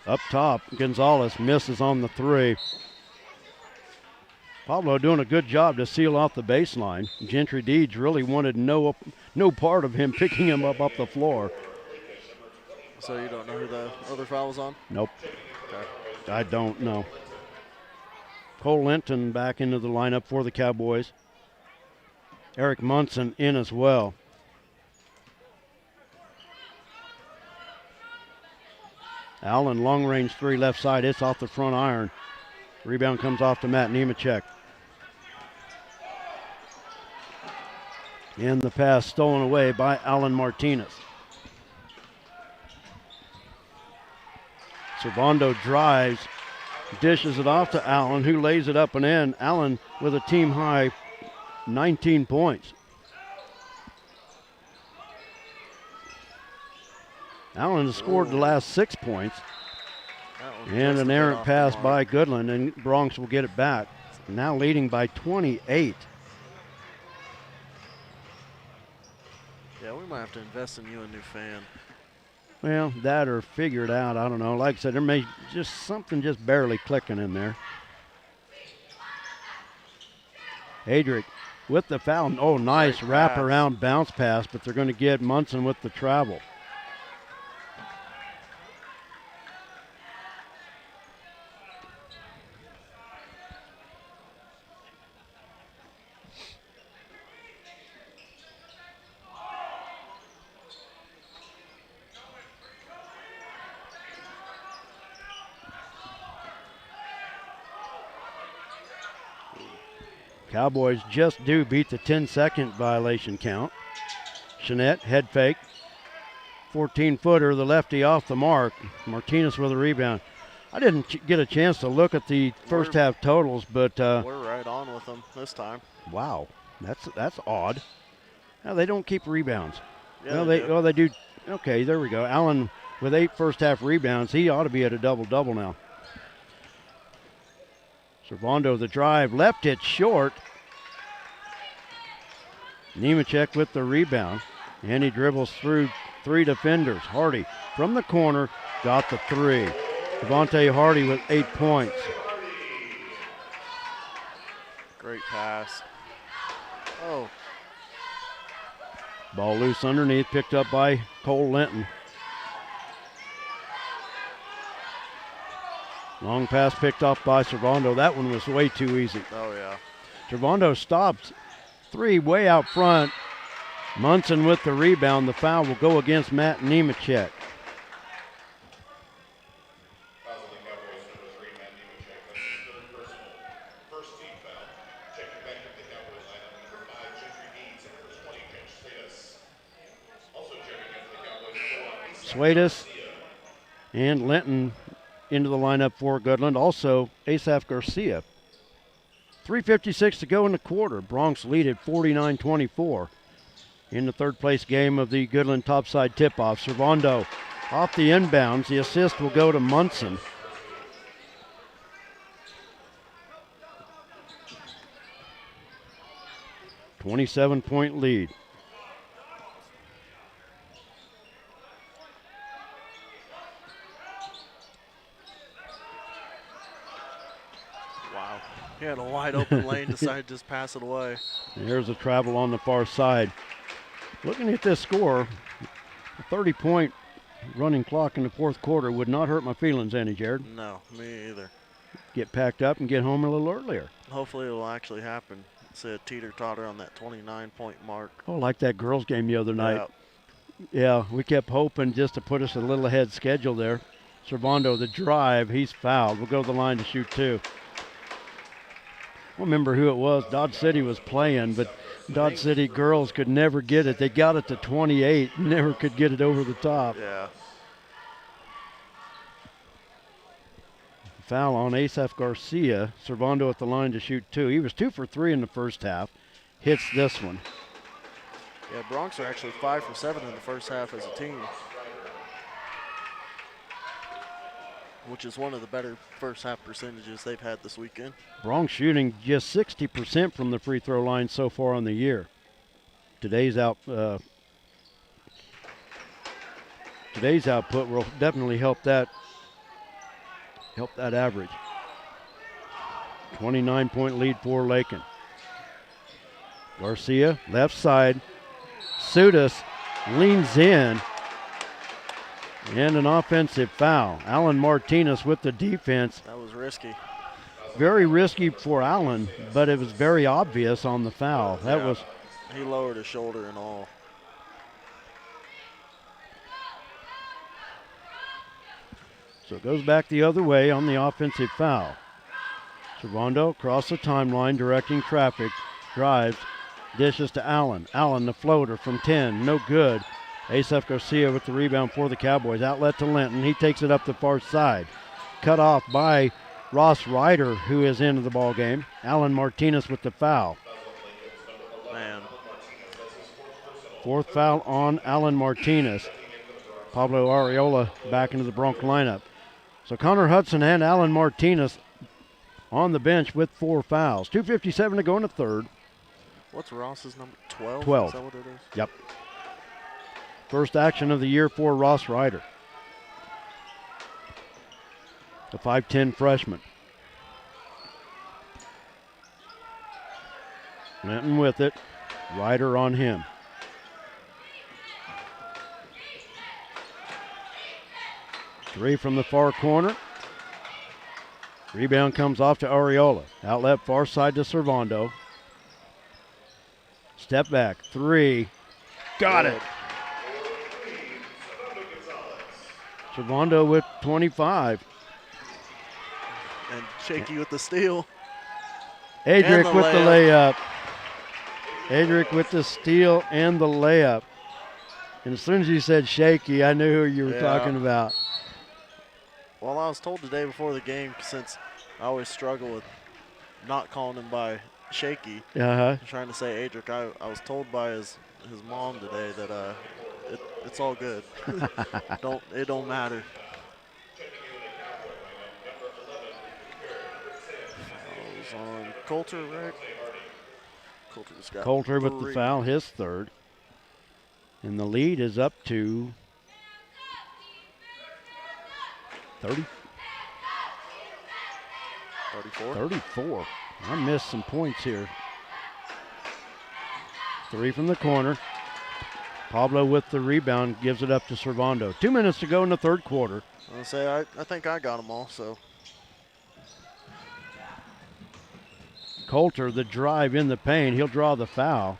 Up top, Gonzalez misses on the 3. Pablo doing a good job to seal off the baseline. Gentry Deeds really wanted no part of him picking him up off the floor.
So you don't know who the other foul was on?
Nope.
Okay.
I don't know. Cole Linton back into the lineup for the Cowboys. Eric Munson in as well. Allen, long range 3 left side. It's off the front iron. Rebound comes off to Matt Nemechek. And the pass stolen away by Alan Martinez. Servando drives, dishes it off to Allen, who lays it up and in. Allen with a team high 19 points. Allen has scored the last 6 points. And an errant pass by Goodland, and Bronx will get it back. Now leading by 28.
Yeah, we might have to invest in you a new fan.
Well, that or figure it out. I don't know. Like I said, there may just something just barely clicking in there. Adric with the foul. Oh, nice wraparound bounce pass, but they're going to get Munson with the travel. Cowboys just do beat the 10-second violation count. Chanette, head fake. 14-footer, the lefty off the mark. Martinez with a rebound. I didn't get a chance to look at the first half totals, but
we're right on with them this time.
Wow, that's odd. Now they don't keep rebounds.
Yeah,
well, they do. Okay, there we go. Allen with 8 first half rebounds. He ought to be at a double-double now. Servando the drive, left it short. Nemechek with the rebound, and he dribbles through 3 defenders. Hardy from the corner got the 3. Devontae Hardy with 8 points.
Great pass. Oh.
Ball loose underneath, picked up by Cole Linton. Long pass picked off by Servando. That one was way too easy.
Oh, yeah.
Servando stops 3 way out front. Munson with the rebound. The foul will go against Matt Nemechek. Suedas and Linton into the lineup for Goodland. Also, Asaph Garcia. 3:56 to go in the quarter. Bronx lead at 49-24 in the third place game of the Goodland Topside tip-off. Servando off the inbounds. The assist will go to Munson. .27 lead.
Wow. He had a wide open lane, decided to just pass it away.
There's a travel on the far side. Looking at this score, a 30-point running clock in the fourth quarter would not hurt my feelings any, Jared.
No, me either.
Get packed up and get home a little earlier.
Hopefully it'll actually happen. Say a teeter-totter on that 29-point mark.
Oh, like that girls' game the other night. Yeah, we kept hoping just to put us a little ahead schedule there. Servando, the drive, he's fouled. We'll go to the line to shoot 2. I don't remember who it was. Dodge City was playing, but Dodge City girls could never get it. They got it to 28, never could get it over the top.
Yeah.
Foul on Asaph Garcia. Servando at the line to shoot 2. He was 2 for 3 in the first half. Hits this one.
Yeah, Bronx are actually 5 for 7 in the first half as a team, which is one of the better first half percentages they've had this weekend.
Bronx shooting just 60% from the free throw line so far on the year. Today's output will definitely help that average. 29-point lead for Lakin. Garcia, left side. Sudas leans in. And an offensive foul. Alan Martinez with the defense.
That was risky.
Very risky for Alan, but it was very obvious on the foul. That was.
He lowered his shoulder and all.
So it goes back the other way on the offensive foul. Servando across the timeline, directing traffic, drives, dishes to Allen. Allen, the floater from 10, no good. Asaph Garcia with the rebound for the Cowboys. Outlet to Linton. He takes it up the far side. Cut off by Ross Ryder, who is into the ball game. Alan Martinez with the foul.
Man.
4th foul on Alan Martinez. Pablo Areola back into the Bronx lineup. So Connor Hudson and Alan Martinez on the bench with 4 fouls. 2:57 to go in the third.
What's Ross's number? 12?
12.
Is that what it is?
Yep. First action of the year for Ross Ryder. The 5'10 freshman. Linton with it. Ryder on him. Three from the far corner. Rebound comes off to Areola. Outlet far side to Servando. Step back. 3. Got it. Servando with 25.
And Shaky with the steal.
Adric with the layup. Adric with the steal and the layup. And as soon as you said Shaky, I knew who you were talking about.
Well, I was told today before the game, since I always struggle with not calling him by Shaky, trying to say Adric, I was told by his mom today that it's all good. It don't matter. Fouls on Coulter, right? Coulter just got
Coulter with the
3.
foul, his third. And the lead is up to 30.
34.
34. I missed some points here. 3 from the corner. Pablo with the rebound gives it up to Servando. 2 minutes to go in the third quarter.
I'll say I think I got them all. So
Coulter, the drive in the paint. He'll draw the foul.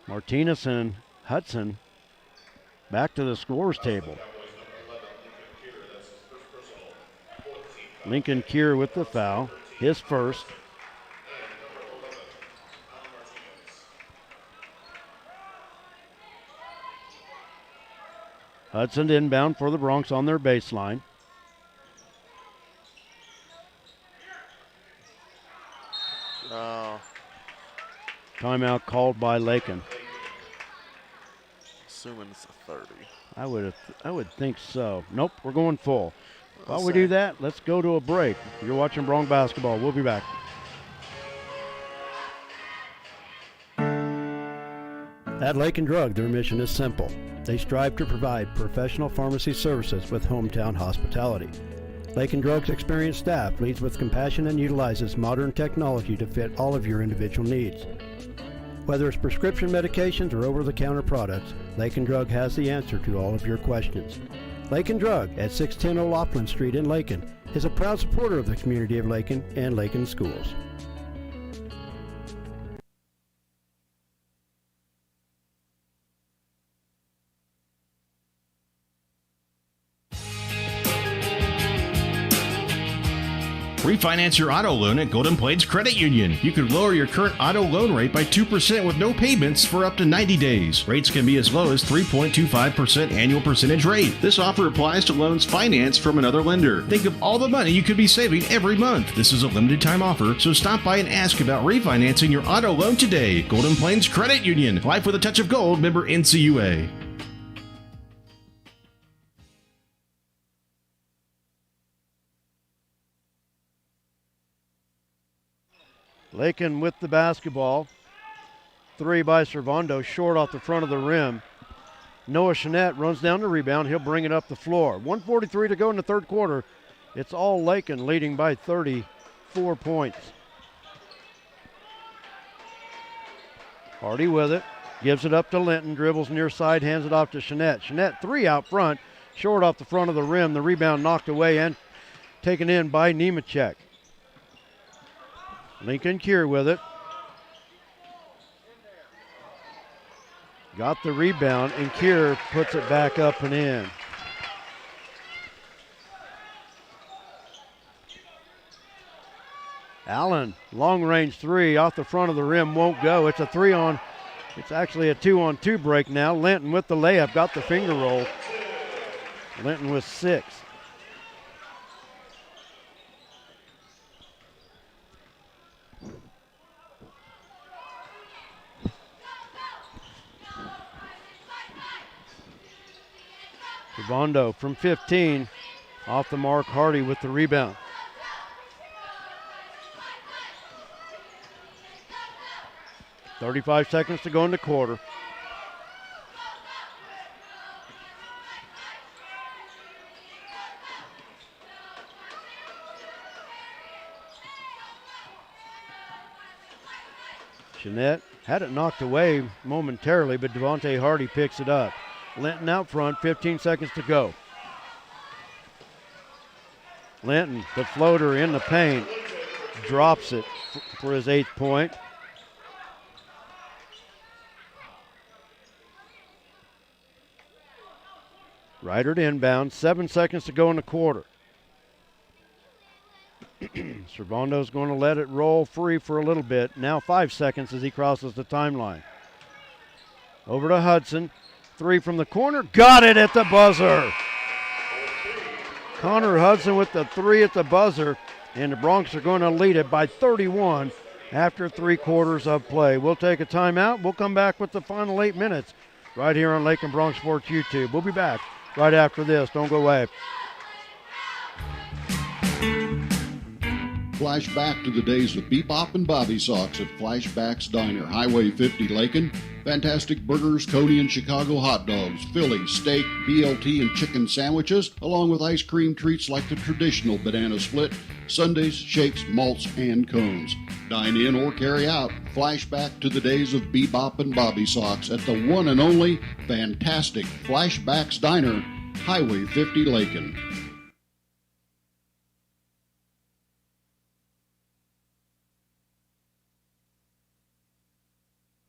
Martinez and Hudson back to the scorer's table. Lincoln Kier with the foul, his first. Hudson inbound for the Bronx on their baseline.
Oh,
Timeout called by Lakin.
assuming it's a 30.
I would think so. Nope, we're going full. While
I'll
we
say.
do that, let's go to a break. You're watching Bronx basketball. We'll be back. At Lakin Drug, their mission is simple. They strive to provide professional pharmacy services with hometown hospitality. Lakin Drug's experienced staff leads with compassion and utilizes modern technology to fit all of your individual needs. Whether it's prescription medications or over-the-counter products, Lakin Drug has the answer to all of your questions. Lakin Drug at 610 O'Loughlin Street in Lakin is a proud supporter of the community of Lakin and Lakin schools.
Refinance your auto loan at Golden Plains Credit Union. You could lower your current auto loan rate by 2% with no payments for up to 90 days. Rates can be as low as 3.25% annual percentage rate. This offer applies to loans financed from another lender. Think of all the money you could be saving every month. This is a limited time offer, so stop by and ask about refinancing your auto loan today. Golden Plains Credit Union. Life with a touch of gold, member NCUA.
Lakin with the basketball. 3 by Servando, short off the front of the rim. Noah Chanette runs down the rebound. He'll bring it up the floor. 1:43 to go in the third quarter. It's all Lakin leading by 34 points. Hardy with it. Gives it up to Linton. Dribbles near side, hands it off to Chanette. Chanette 3 out front. Short off the front of the rim. The rebound knocked away and taken in by Nemechek. Lincoln Kier with it. Got the rebound, and Kier puts it back up and in. Allen, long range 3 off the front of the rim, won't go. It's actually a 2-on-2 break now. Linton with the layup, got the finger roll. Linton with 6. Servando from 15, off the mark. Hardy with the rebound. .35 seconds to go in the quarter. Chanette had it knocked away momentarily, but Devontae Hardy picks it up. Linton out front, 15 seconds to go. Linton, the floater in the paint, drops it for his 8th point. Ryder to inbound, 7 seconds to go in the quarter. Servando's going to let it roll free for a little bit. Now 5 seconds as he crosses the timeline. Over to Hudson. 3 from the corner. Got it at the buzzer. Connor Hudson with the 3 at the buzzer. And the Bronx are going to lead it by 31 after 3 quarters of play. We'll take a timeout. We'll come back with the final 8 minutes right here on Lakin Bronx Sports YouTube. We'll be back right after this. Don't go away.
Flash back to the days of Bebop and Bobby Socks at Flashback's Diner, Highway 50, Lakin. Fantastic burgers, Coney and Chicago hot dogs, Philly, steak, BLT, and chicken sandwiches, along with ice cream treats like the traditional banana split, sundaes, shakes, malts, and cones. Dine in or carry out. Flashback to the days of Bebop and Bobby Socks at the one and only fantastic Flashback's Diner, Highway 50, Lakin.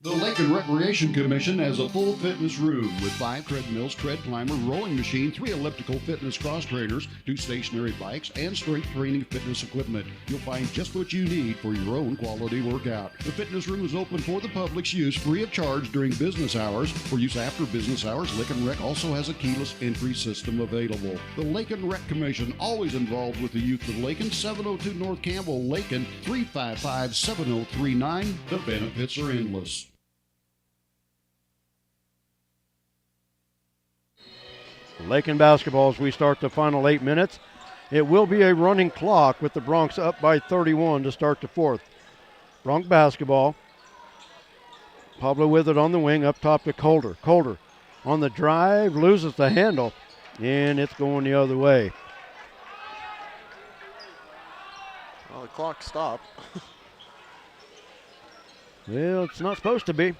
The Lakin Recreation Commission has a full fitness room with 5 treadmills, tread climber, rowing machine, 3 elliptical fitness cross trainers, 2 stationary bikes, and strength training fitness equipment. You'll find just what you need for your own quality workout. The fitness room is open for the public's use free of charge during business hours. For use after business hours, Lakin Rec also has a keyless entry system available. The Lakin Rec Commission, always involved with the youth of Lakin, 702 North Campbell, Lakin, 355-7039. The benefits are endless.
Lakin basketball as we start the final 8 minutes. It will be a running clock with the Broncs up by 31 to start the fourth. Bronc basketball. Pablo with it on the wing, up top to Coulter. Coulter on the drive, loses the handle, and it's going the other way.
Well, the clock stopped.
Well, it's not supposed to be,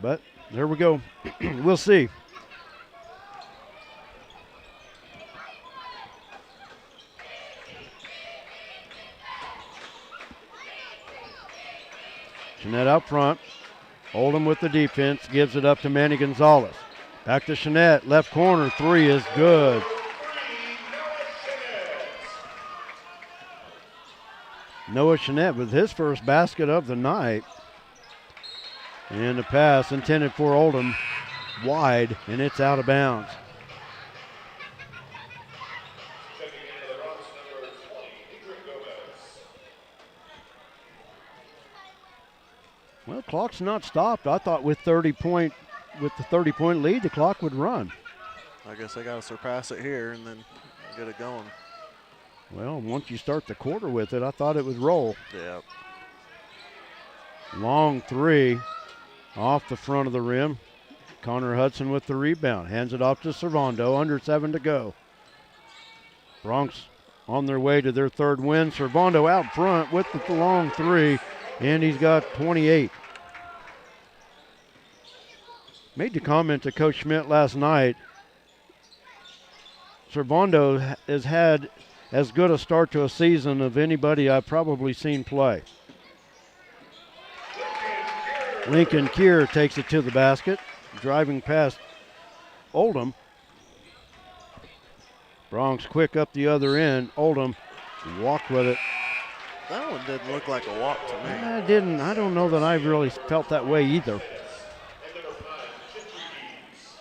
but there we go. We'll see. Jeanette out front. Oldham with the defense. Gives it up to Manny Gonzalez. Back to Jeanette. Left corner. 3 is good. Noah Jeanette with his first basket of the night. And the pass intended for Oldham. Wide, and it's out of bounds. Well, clock's not stopped. I thought with the 30-point lead, the clock would run.
I guess they got to surpass it here and then get it going.
Well, once you start the quarter with it, I thought it would roll.
Yeah.
Long 3 off the front of the rim. Connor Hudson with the rebound. Hands it off to Servando. Under 7 to go. Broncs on their way to their 3rd win. Servando out front with the long 3. And he's got 28. Made the comment to Coach Schmidt last night. Servando has had as good a start to a season of anybody I've probably seen play. Lincoln Kier takes it to the basket, driving past Oldham. Broncs quick up the other end. Oldham walked with it.
That one didn't look like a walk to me.
I didn't. I don't know that I really felt that way either.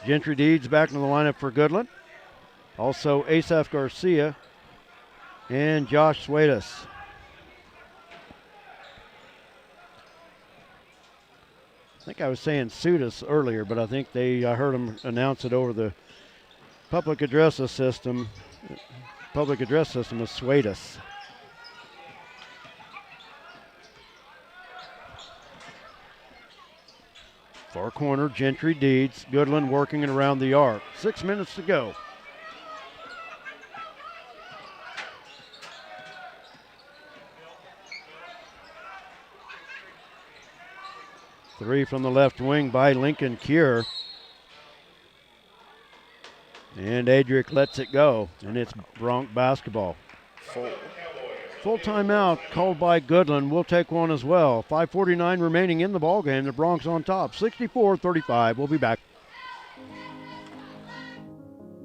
Gentry Deeds back in the lineup for Goodland. Also Asaph Garcia and Josh Suedas. I think I was saying Sudas earlier, but I think I heard them announce it over the public address system. Public address system is Suedas. Far corner, Gentry Deeds. Goodland working it around the arc. 6 minutes to go. Three from the left wing by Lincoln Kier. And Adric lets it go, and it's Bronc basketball. Full timeout called by Goodland. We'll take one as well. 5:49 remaining in the ballgame. The Broncs on top, 64-35. We'll be back.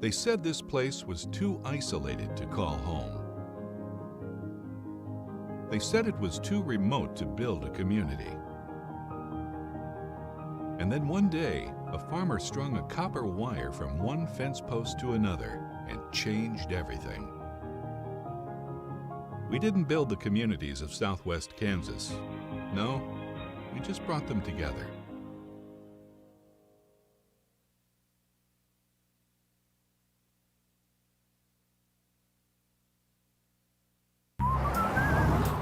They said this place was too isolated to call home. They said it was too remote to build a community. And then one day, a farmer strung a copper wire from one fence post to another and changed everything. We didn't build the communities of Southwest Kansas. No, we just brought them together.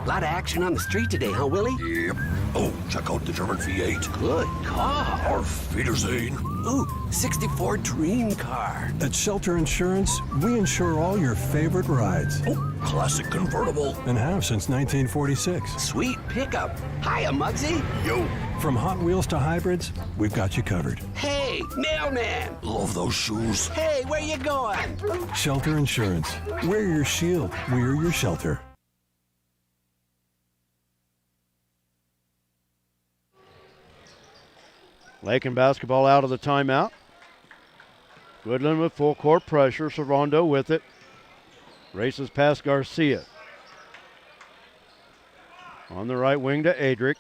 Lot of action on the street today, huh, Willie?
Yep. Oh, check out the German V8.
Good car.
Auf Wiedersehen.
Ooh, 64 dream car.
At Shelter Insurance, we insure all your favorite rides.
Oh, classic convertible.
And have since 1946.
Sweet pickup. Hiya, Muggsy.
Yo.
From Hot Wheels to hybrids, we've got you covered.
Hey, mailman.
Love those shoes.
Hey, where you going?
Shelter Insurance. We're your shield. We're your shelter.
Lakin basketball out of the timeout. Goodland with full court pressure. Servando with it. Races past Garcia. On the right wing to Adric.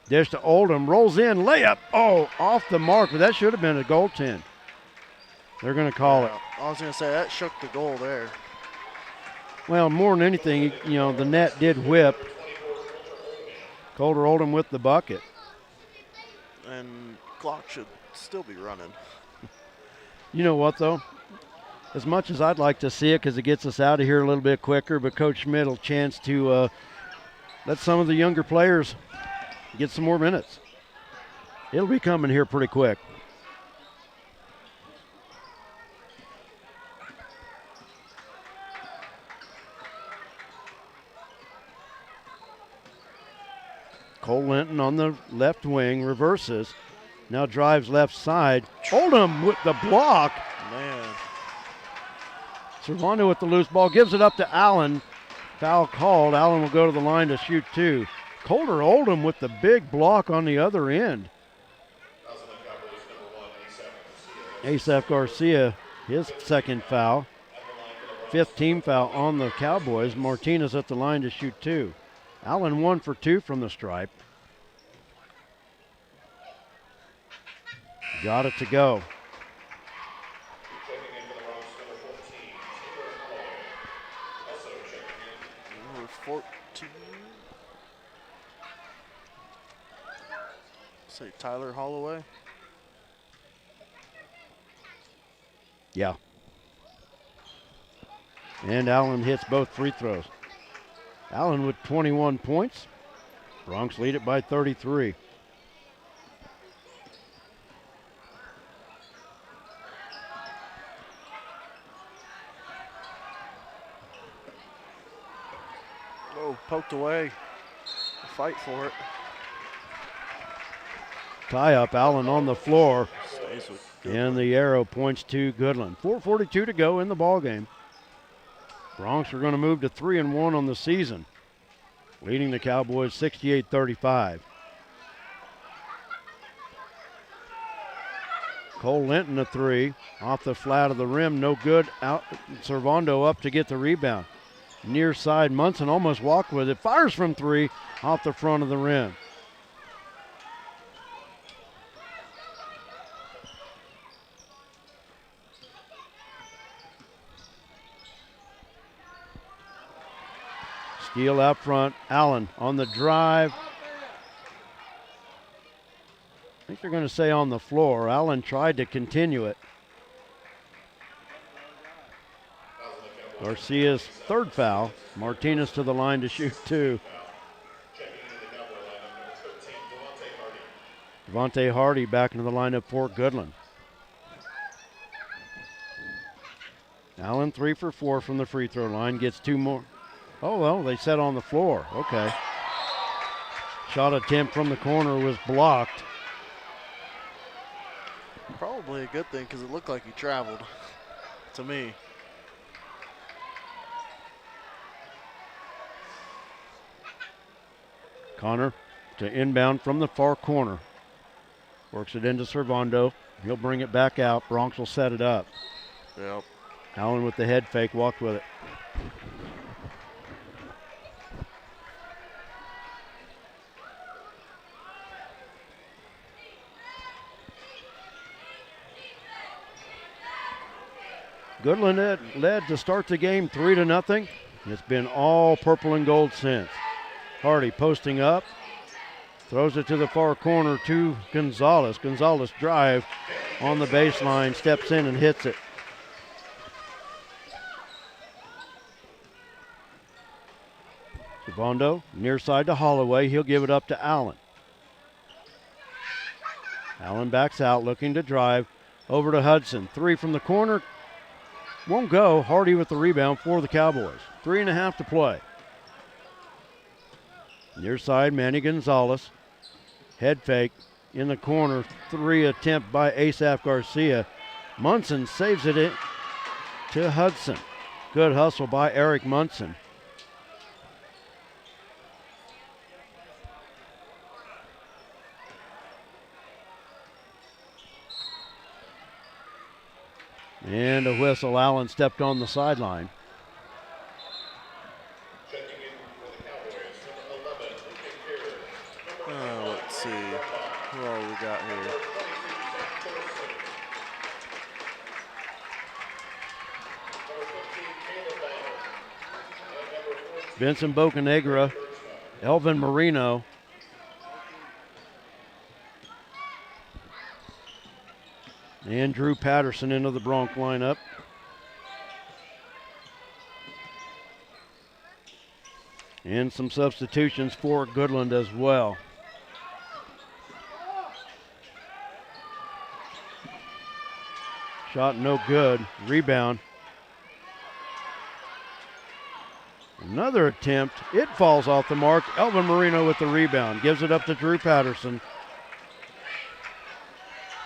Dish to Oldham. Rolls in. Layup. Oh, off the mark, but that should have been a goaltend. They're going to call it.
I was going to say, that shook the goal there.
Well, more than anything, you know, the net did whip. Coulter Oldham with the bucket.
And clock should still be running.
You know what, though? As much as I'd like to see it because it gets us out of here a little bit quicker, but Coach Schmidt will chance to let some of the younger players get some more minutes. It'll be coming here pretty quick. Cole Linton on the left wing, reverses. Now drives left side. Oldham with the block.
Man.
Servando with the loose ball, gives it up to Allen. Foul called. Allen will go to the line to shoot two. Coulter Oldham with the big block on the other end. Asaph Garcia, his second foul. Fifth team foul on the Cowboys. Martinez at the line to shoot two. Allen 1 for 2 from the stripe. Got it to go.
Number 14. Say Tyler Holloway.
Yeah. And Allen hits both free throws. Allen with 21 points. Bronx lead it by 33.
Oh, poked away. Fight for it.
Tie up, Allen on the floor.
Stays with
And the arrow points to Goodland. 4:42 to go in the ball game. Bronx are going to move to 3-1 on the season, leading the Cowboys 68-35. Cole Linton a three, off the flat of the rim, no good. Out, Servando up to get the rebound. Near side, Munson almost walked with it. Fires from three, off the front of the rim. Steele out front. Allen on the drive. I think they're going to say on the floor. Allen tried to continue it. Garcia's third foul. Martinez to the line to shoot two. Devontae Hardy back into the lineup for Goodland. Allen 3 for 4 from the free throw line. Gets two more. Oh, well, they said on the floor. Okay. Shot attempt from the corner was blocked.
Probably a good thing because it looked like he traveled to me.
Connor to inbound from the far corner. Works it into Servando. He'll bring it back out. Bronx will set it up.
Yep.
Allen with the head fake, walked with it. Goodland led to start the game 3-0. It's been all purple and gold since. Hardy posting up, throws it to the far corner to Gonzalez. Gonzalez drive on the baseline, steps in and hits it. Givondo, near side to Holloway. He'll give it up to Allen. Allen backs out, looking to drive. Over to Hudson. 3 from the corner. Won't go. Hardy with the rebound for the Cowboys. 3.5 to play. Near side, Manny Gonzalez. Head fake in the corner. 3 attempt by Asaph Garcia. Munson saves it in to Hudson. Good hustle by Eric Munson. And a whistle. Allen stepped on the sideline.
Let's see. Who all we got here?
Vincent Bocanegra, Elvin Marino, and Drew Patterson into the Bronc lineup. And some substitutions for Goodland as well. Shot no good. Rebound. Another attempt. It falls off the mark. Elvin Marino with the rebound. Gives it up to Drew Patterson.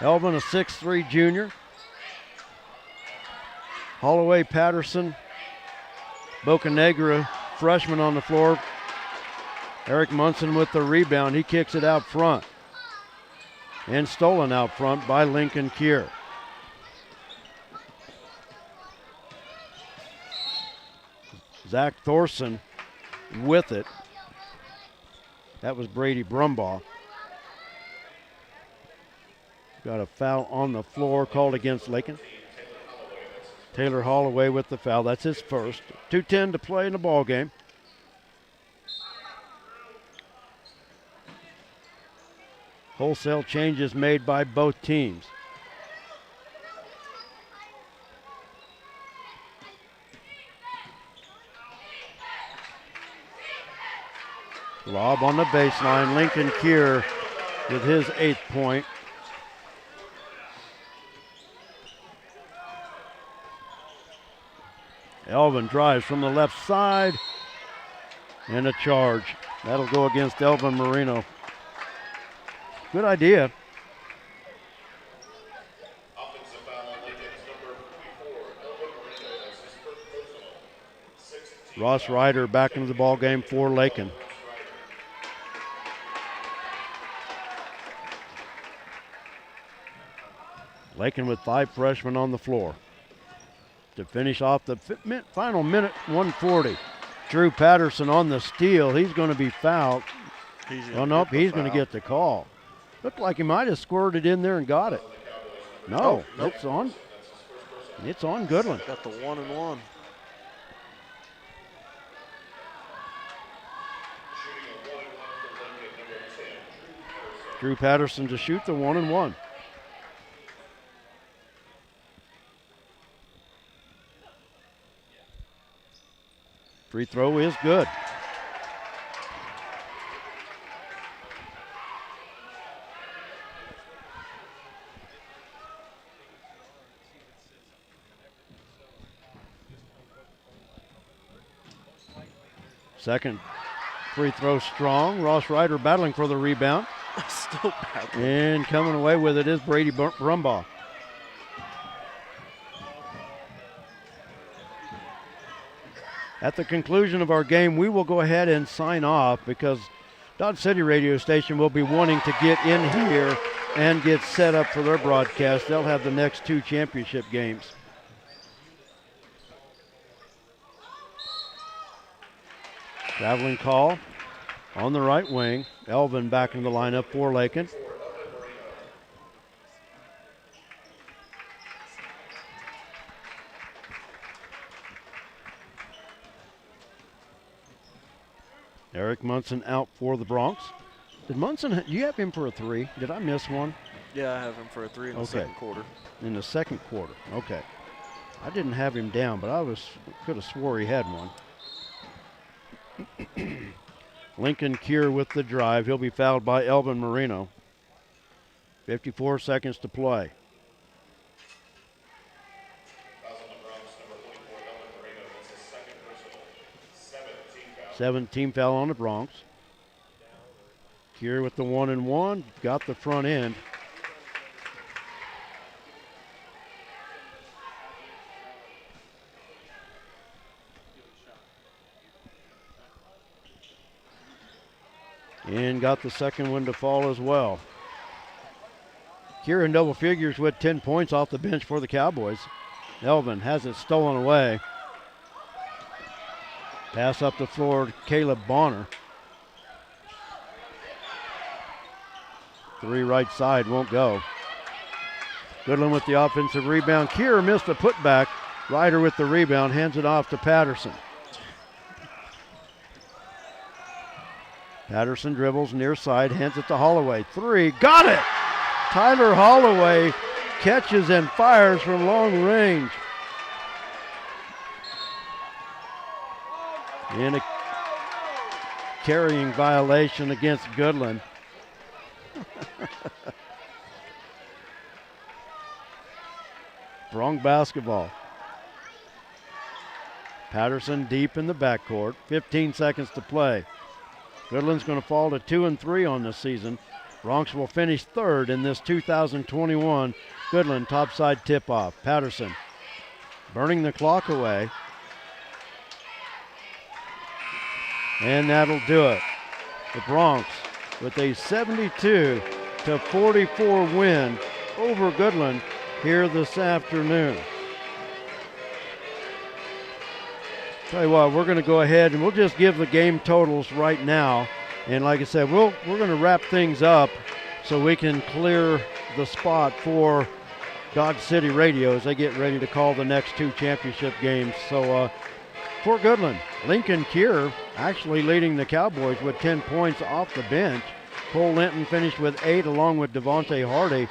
Elvin, a 6'3" junior. Holloway, Patterson, Bocanegra, freshman on the floor. Eric Munson with the rebound. He kicks it out front. And stolen out front by Lincoln Kier. Zach Thorson with it. That was Brady Brumbaugh. Got a foul on the floor called against Lakin. Taylor Holloway with the foul. That's his first. 2:10 to play in the ball game. Wholesale changes made by both teams. Lob on the baseline. Lincoln Kier with his 8th point. Elvin drives from the left side. And a charge. That'll go against Elvin Marino. Good idea.
Offensive foul on Lincoln's number 44, Elvin Marino. That's his first personal.
Ross Ryder back into the ball game for Lakin. Lakin with 5 freshmen on the floor. To finish off the final minute, 1:40. Drew Patterson on the steal. He's going to be fouled. Oh, nope, he's going to get the call. Looked like he might have squirted in there and got it. No,
nope.
It's on. It's on Goodland.
Got the 1-and-1.
Drew Patterson to shoot the 1-and-1. Free throw is good. Second free throw strong. Ross Ryder battling for the rebound.
Still battling.
And coming away with it is Brady Brumbaugh. At the conclusion of our game, we will go ahead and sign off because Dodge City Radio Station will be wanting to get in here and get set up for their broadcast. They'll have the next 2 championship games. Traveling call on the right wing. Elvin back in the lineup for Lakin. Eric Munson out for the Bronx. Did Munson, you have him for a 3? Did I miss one?
Yeah, I have him for a 3 in the second quarter.
In the second quarter, okay. I didn't have him down, but could have swore he had one. Lincoln Cure with the drive. He'll be fouled by Elvin Marino. 54 seconds to play. 17 foul on the Bronx. Cure with the 1-and-1. Got the front end. And got the second one to fall as well. Cure in double figures with 10 points off the bench for the Cowboys. Elvin has it stolen away. Pass up the floor to Caleb Bonner. 3 right side won't go. Goodland with the offensive rebound. Cure missed the putback. Ryder with the rebound, hands it off to Patterson. Patterson dribbles near side, hands it to Holloway. 3, got it! Tyler Holloway catches and fires from long range. In a carrying violation against Goodland. Bronx basketball. Patterson deep in the backcourt. 15 seconds to play. Goodland's going to fall to 2-3 on this season. Bronx will finish third in this 2021 Goodland Topside tip-off. Patterson burning the clock away. And that'll do it. The Bronx with a 72-44 win over Goodland here this afternoon. Tell you what, we're going to go ahead and we'll just give the game totals right now. And like I said, we're going to wrap things up so we can clear the spot for Dodge City Radio as they get ready to call the next 2 championship games. So for Goodland, Lincoln Cure actually leading the Cowboys with 10 points off the bench. Cole Linton finished with 8 along with Devontae Hardy.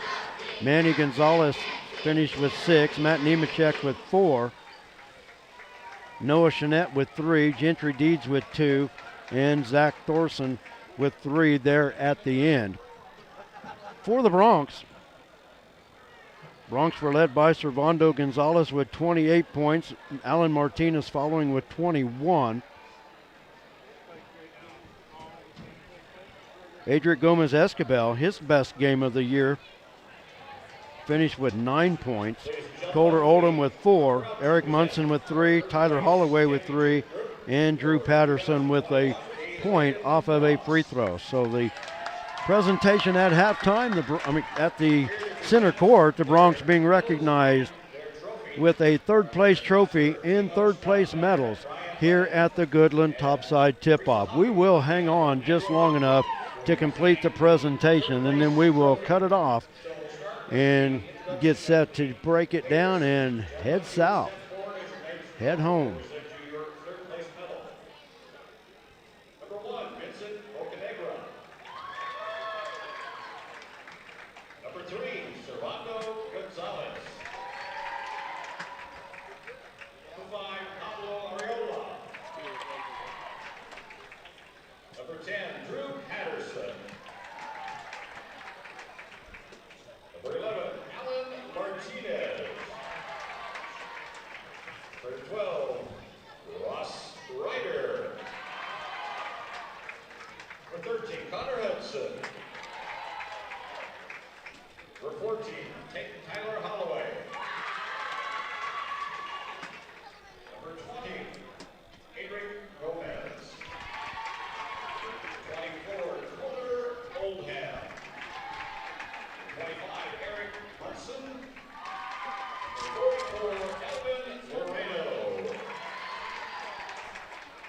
Manny Gonzalez finished with 6. Matt Nemechek with 4. Noah Chanette with 3, Gentry Deeds with 2, and Zach Thorson with 3 there at the end. For the Bronx were led by Servando Gonzalez with 28 points, Alan Martinez following with 21. Adric Gomez Escabel, his best game of the year, finished with 9 points. Colter Oldham with 4, Eric Munson with 3, Tyler Holloway with 3, and Drew Patterson with a point off of a free throw. So the presentation at halftime, at the center court, the Bronx being recognized with a third place trophy and third place medals here at the Goodland Topside Tip-Off. We will hang on just long enough to complete the presentation, and then we will cut it off and get set to break it down and head south, head home.
Number 1, Vincent Ocanegra. Number 3, Servando Gonzalez. Number 5, Pablo Arreola. Number 10, Drew Patterson. Number 11, Alan Martinez. Number 12, Ross Ryder. Number 13, Connor Hudson. Number 14, Tyler Holloway. Number 20, Adric Gomez. 24, Colter Oldham. 25, Eric Munson. 44, Elvin Moreno.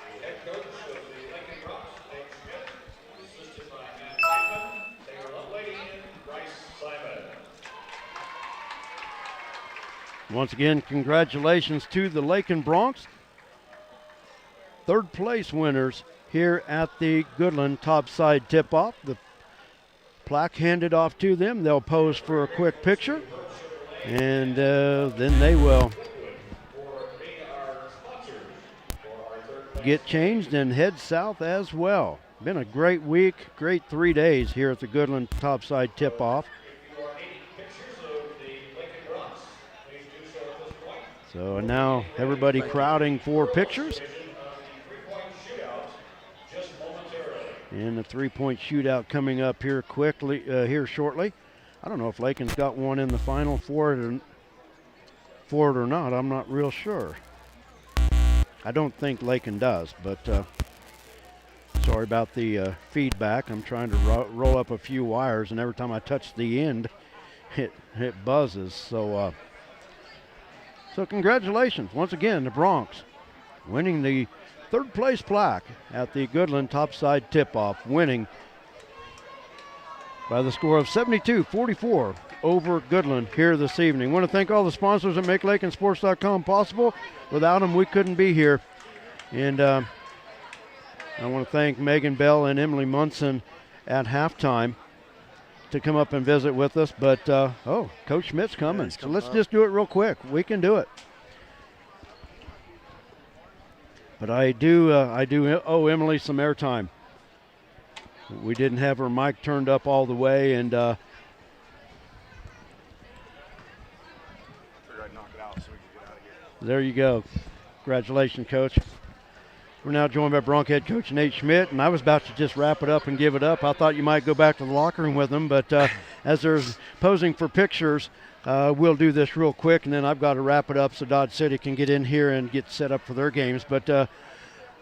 The head coach of the Lakin Bronx, Dave Schmidt, assisted by Matt Chapman, Taylor Lovelady, and Bryce Simon.
Once again, congratulations to the Lakin Bronx, third place winners here at the Goodland Topside Tip-Off. The plaque handed off to them. They'll pose for a quick picture, and then they will get changed and head south as well. been a great week, great 3 days here at the Goodland Topside Tip-Off. So now everybody crowding for pictures. And the three-point shootout coming up here quickly, here shortly. I don't know if Lakin's got one in the final for it or not. I'm not real sure. I don't think Lakin does, but sorry about the feedback. I'm trying to roll up a few wires, and every time I touch the end, it buzzes. So congratulations once again, the Bronx winning the third place plaque at the Goodland Topside Tip-Off, winning by the score of 72-44 over Goodland here this evening. Want to thank all the sponsors that make LakinSports.com possible. Without them, we couldn't be here. And I want to thank Megan Bell and Emily Munson at halftime to come up and visit with us. But, Coach Schmidt's coming. So let's just do it real quick. We can do it. But I do owe Emily some airtime. We didn't have her mic turned up all the way, and there you go. Congratulations, Coach. We're now joined by Bronc head coach Nate Schmidt, and I was about to just wrap it up and give it up. I thought you might go back to the locker room with them, but as they're posing for pictures, we'll do this real quick, and then I've got to wrap it up so Dodge City can get in here and get set up for their games. But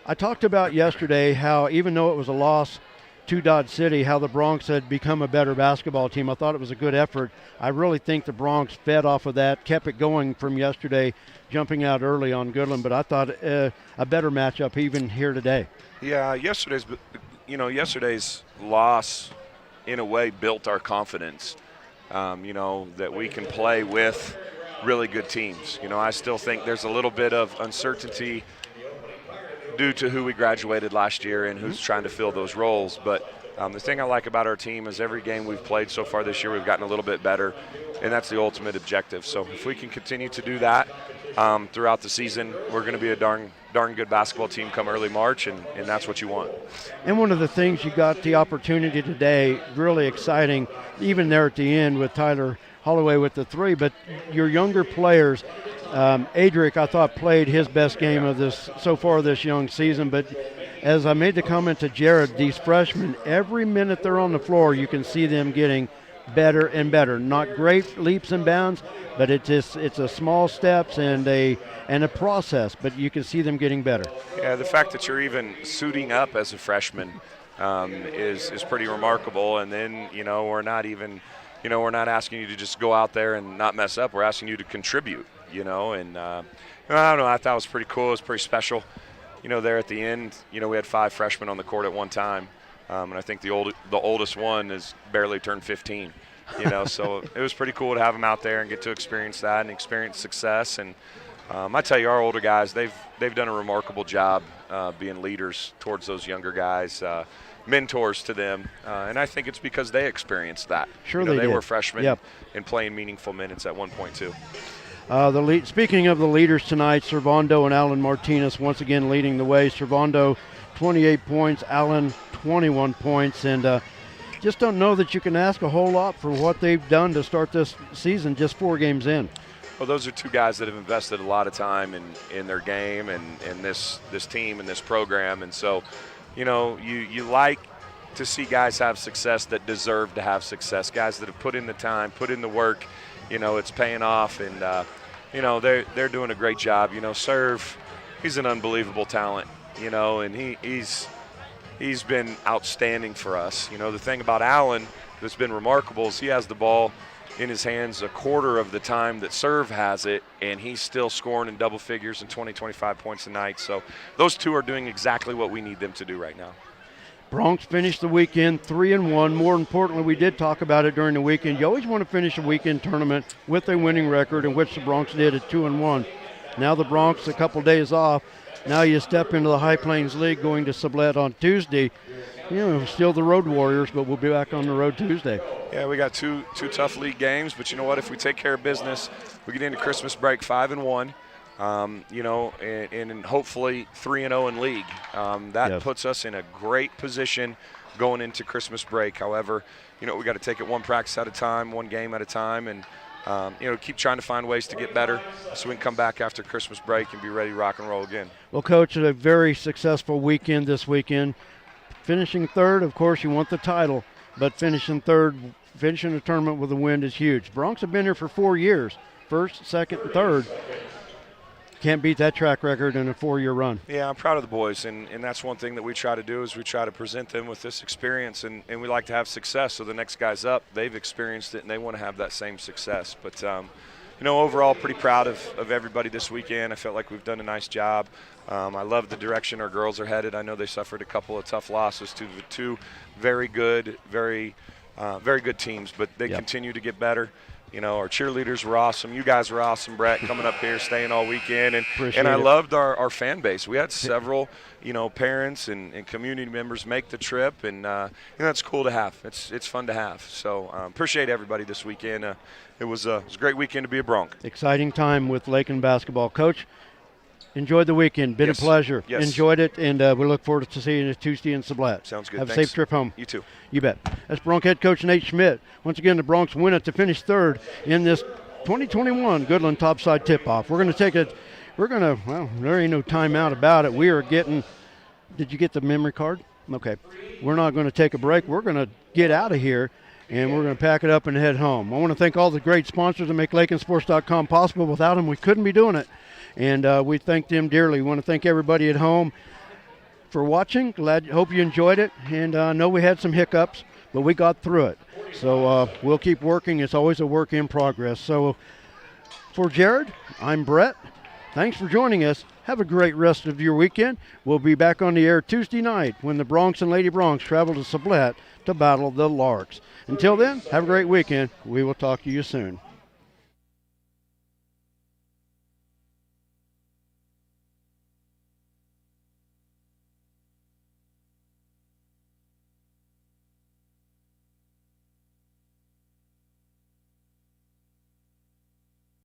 I talked about yesterday how even though it was a loss to Dodge City, how the Bronx had become a better basketball team. I thought it was a good effort. I really think the Bronx fed off of that, kept it going from yesterday, jumping out early on Goodland, but I thought a better matchup even here today.
Yeah, yesterday's loss in a way built our confidence, that we can play with really good teams. I still think there's a little bit of uncertainty due to who we graduated last year and who's trying to fill those roles. But the thing I like about our team is every game we've played so far this year, we've gotten a little bit better, and that's the ultimate objective. So if we can continue to do that throughout the season, we're going to be a darn good basketball team come early March, and that's what you want.
And one of the things you got the opportunity today, really exciting, even there at the end with Tyler Holloway with the three, but your younger players, Adric, I thought, played his best game of this so far this young season. But as I made the comment to Jared, these freshmen, every minute they're on the floor, you can see them getting better and better. Not great leaps and bounds, but it's a small steps and a process. But you can see them getting better.
Yeah, the fact that you're even suiting up as a freshman is pretty remarkable. And then we're not even, we're not asking you to just go out there and not mess up. We're asking you to contribute. And I don't know, I thought it was pretty cool. It was pretty special. There at the end, we had 5 freshmen on the court at one time, and I think the oldest one is barely turned 15. So it was pretty cool to have them out there and get to experience that and experience success. And I tell you, our older guys, they've done a remarkable job being leaders towards those younger guys, mentors to them, and I think it's because they experienced that.
Sure,
they
did.
were freshmen
Yep.
and playing meaningful minutes at one point too.
Speaking of the leaders tonight, Servando and Alan Martinez once again leading the way. Servando 28 points, Alan 21 points, and just don't know that you can ask a whole lot for what they've done to start this season just 4 games in.
Well, those are 2 guys that have invested a lot of time in their game and this team and this program, and so you like to see guys have success that deserve to have success, guys that have put in the time, put in the work. It's paying off, and they're doing a great job. Serve, he's an unbelievable talent, and he's been outstanding for us. The thing about Allen that's been remarkable is he has the ball in his hands a quarter of the time that Serve has it, and he's still scoring in double figures and 20-25 points a night. So those 2 are doing exactly what we need them to do right now.
Bronx finished the weekend 3-1. More importantly, we did talk about it during the weekend. You always want to finish a weekend tournament with a winning record, in which the Bronx did at 2-1. Now the Bronx, a couple days off. Now you step into the High Plains League going to Sublette on Tuesday. Still the Road Warriors, but we'll be back on the road Tuesday.
Yeah, we got two tough league games, but you know what? If we take care of business, we get into Christmas break 5-1. and hopefully 3-0 in league. That puts us in a great position going into Christmas break. However, we got to take it one practice at a time, one game at a time, and keep trying to find ways to get better so we can come back after Christmas break and be ready to rock and roll again.
Well, Coach, a very successful weekend this weekend. Finishing third, of course, you want the title, but finishing third, finishing the tournament with a win is huge. Broncs have been here for 4 years, first, second, and third. Can't beat that track record in a 4-year run.
Yeah, I'm proud of the boys, and that's one thing that we try to do is we try to present them with this experience, and we like to have success. So the next guys up, they've experienced it, and they want to have that same success. But, overall, pretty proud of everybody this weekend. I felt like we've done a nice job. I love the direction our girls are headed. I know they suffered a couple of tough losses to the two very good teams, but they continue to get better. Our cheerleaders were awesome. You guys were awesome, Brett, coming up here, staying all weekend. And I loved our fan base. We had several, parents and community members make the trip, and that's cool to have. It's fun to have. So appreciate everybody this weekend. It was a great weekend to be a Bronc.
Exciting time with Lakin basketball. Coach, enjoyed the weekend. Been a pleasure.
Yes.
Enjoyed it, and we look forward to seeing you Tuesday in Sublette.
Sounds good.
Have
Thanks.
a safe trip home.
You too.
You bet. That's Bronc head coach Nate Schmidt. Once again, the Broncs win it to finish third in this 2021 Goodland Topside Tip-Off. We're going to take it. There ain't no timeout about it. We are getting, did you get the memory card? Okay. We're not going to take a break. We're going to get out of here, and we're going to pack it up and head home. I want to thank all the great sponsors that make LakinSports.com possible. Without them, we couldn't be doing it. And we thank them dearly. We want to thank everybody at home for watching. Hope you enjoyed it. And I know we had some hiccups, but we got through it. So we'll keep working. It's always a work in progress. So for Jared, I'm Brett. Thanks for joining us. Have a great rest of your weekend. We'll be back on the air Tuesday night when the Broncs and Lady Broncs travel to Sublette to battle the Larks. Until then, have a great weekend. We will talk to you soon.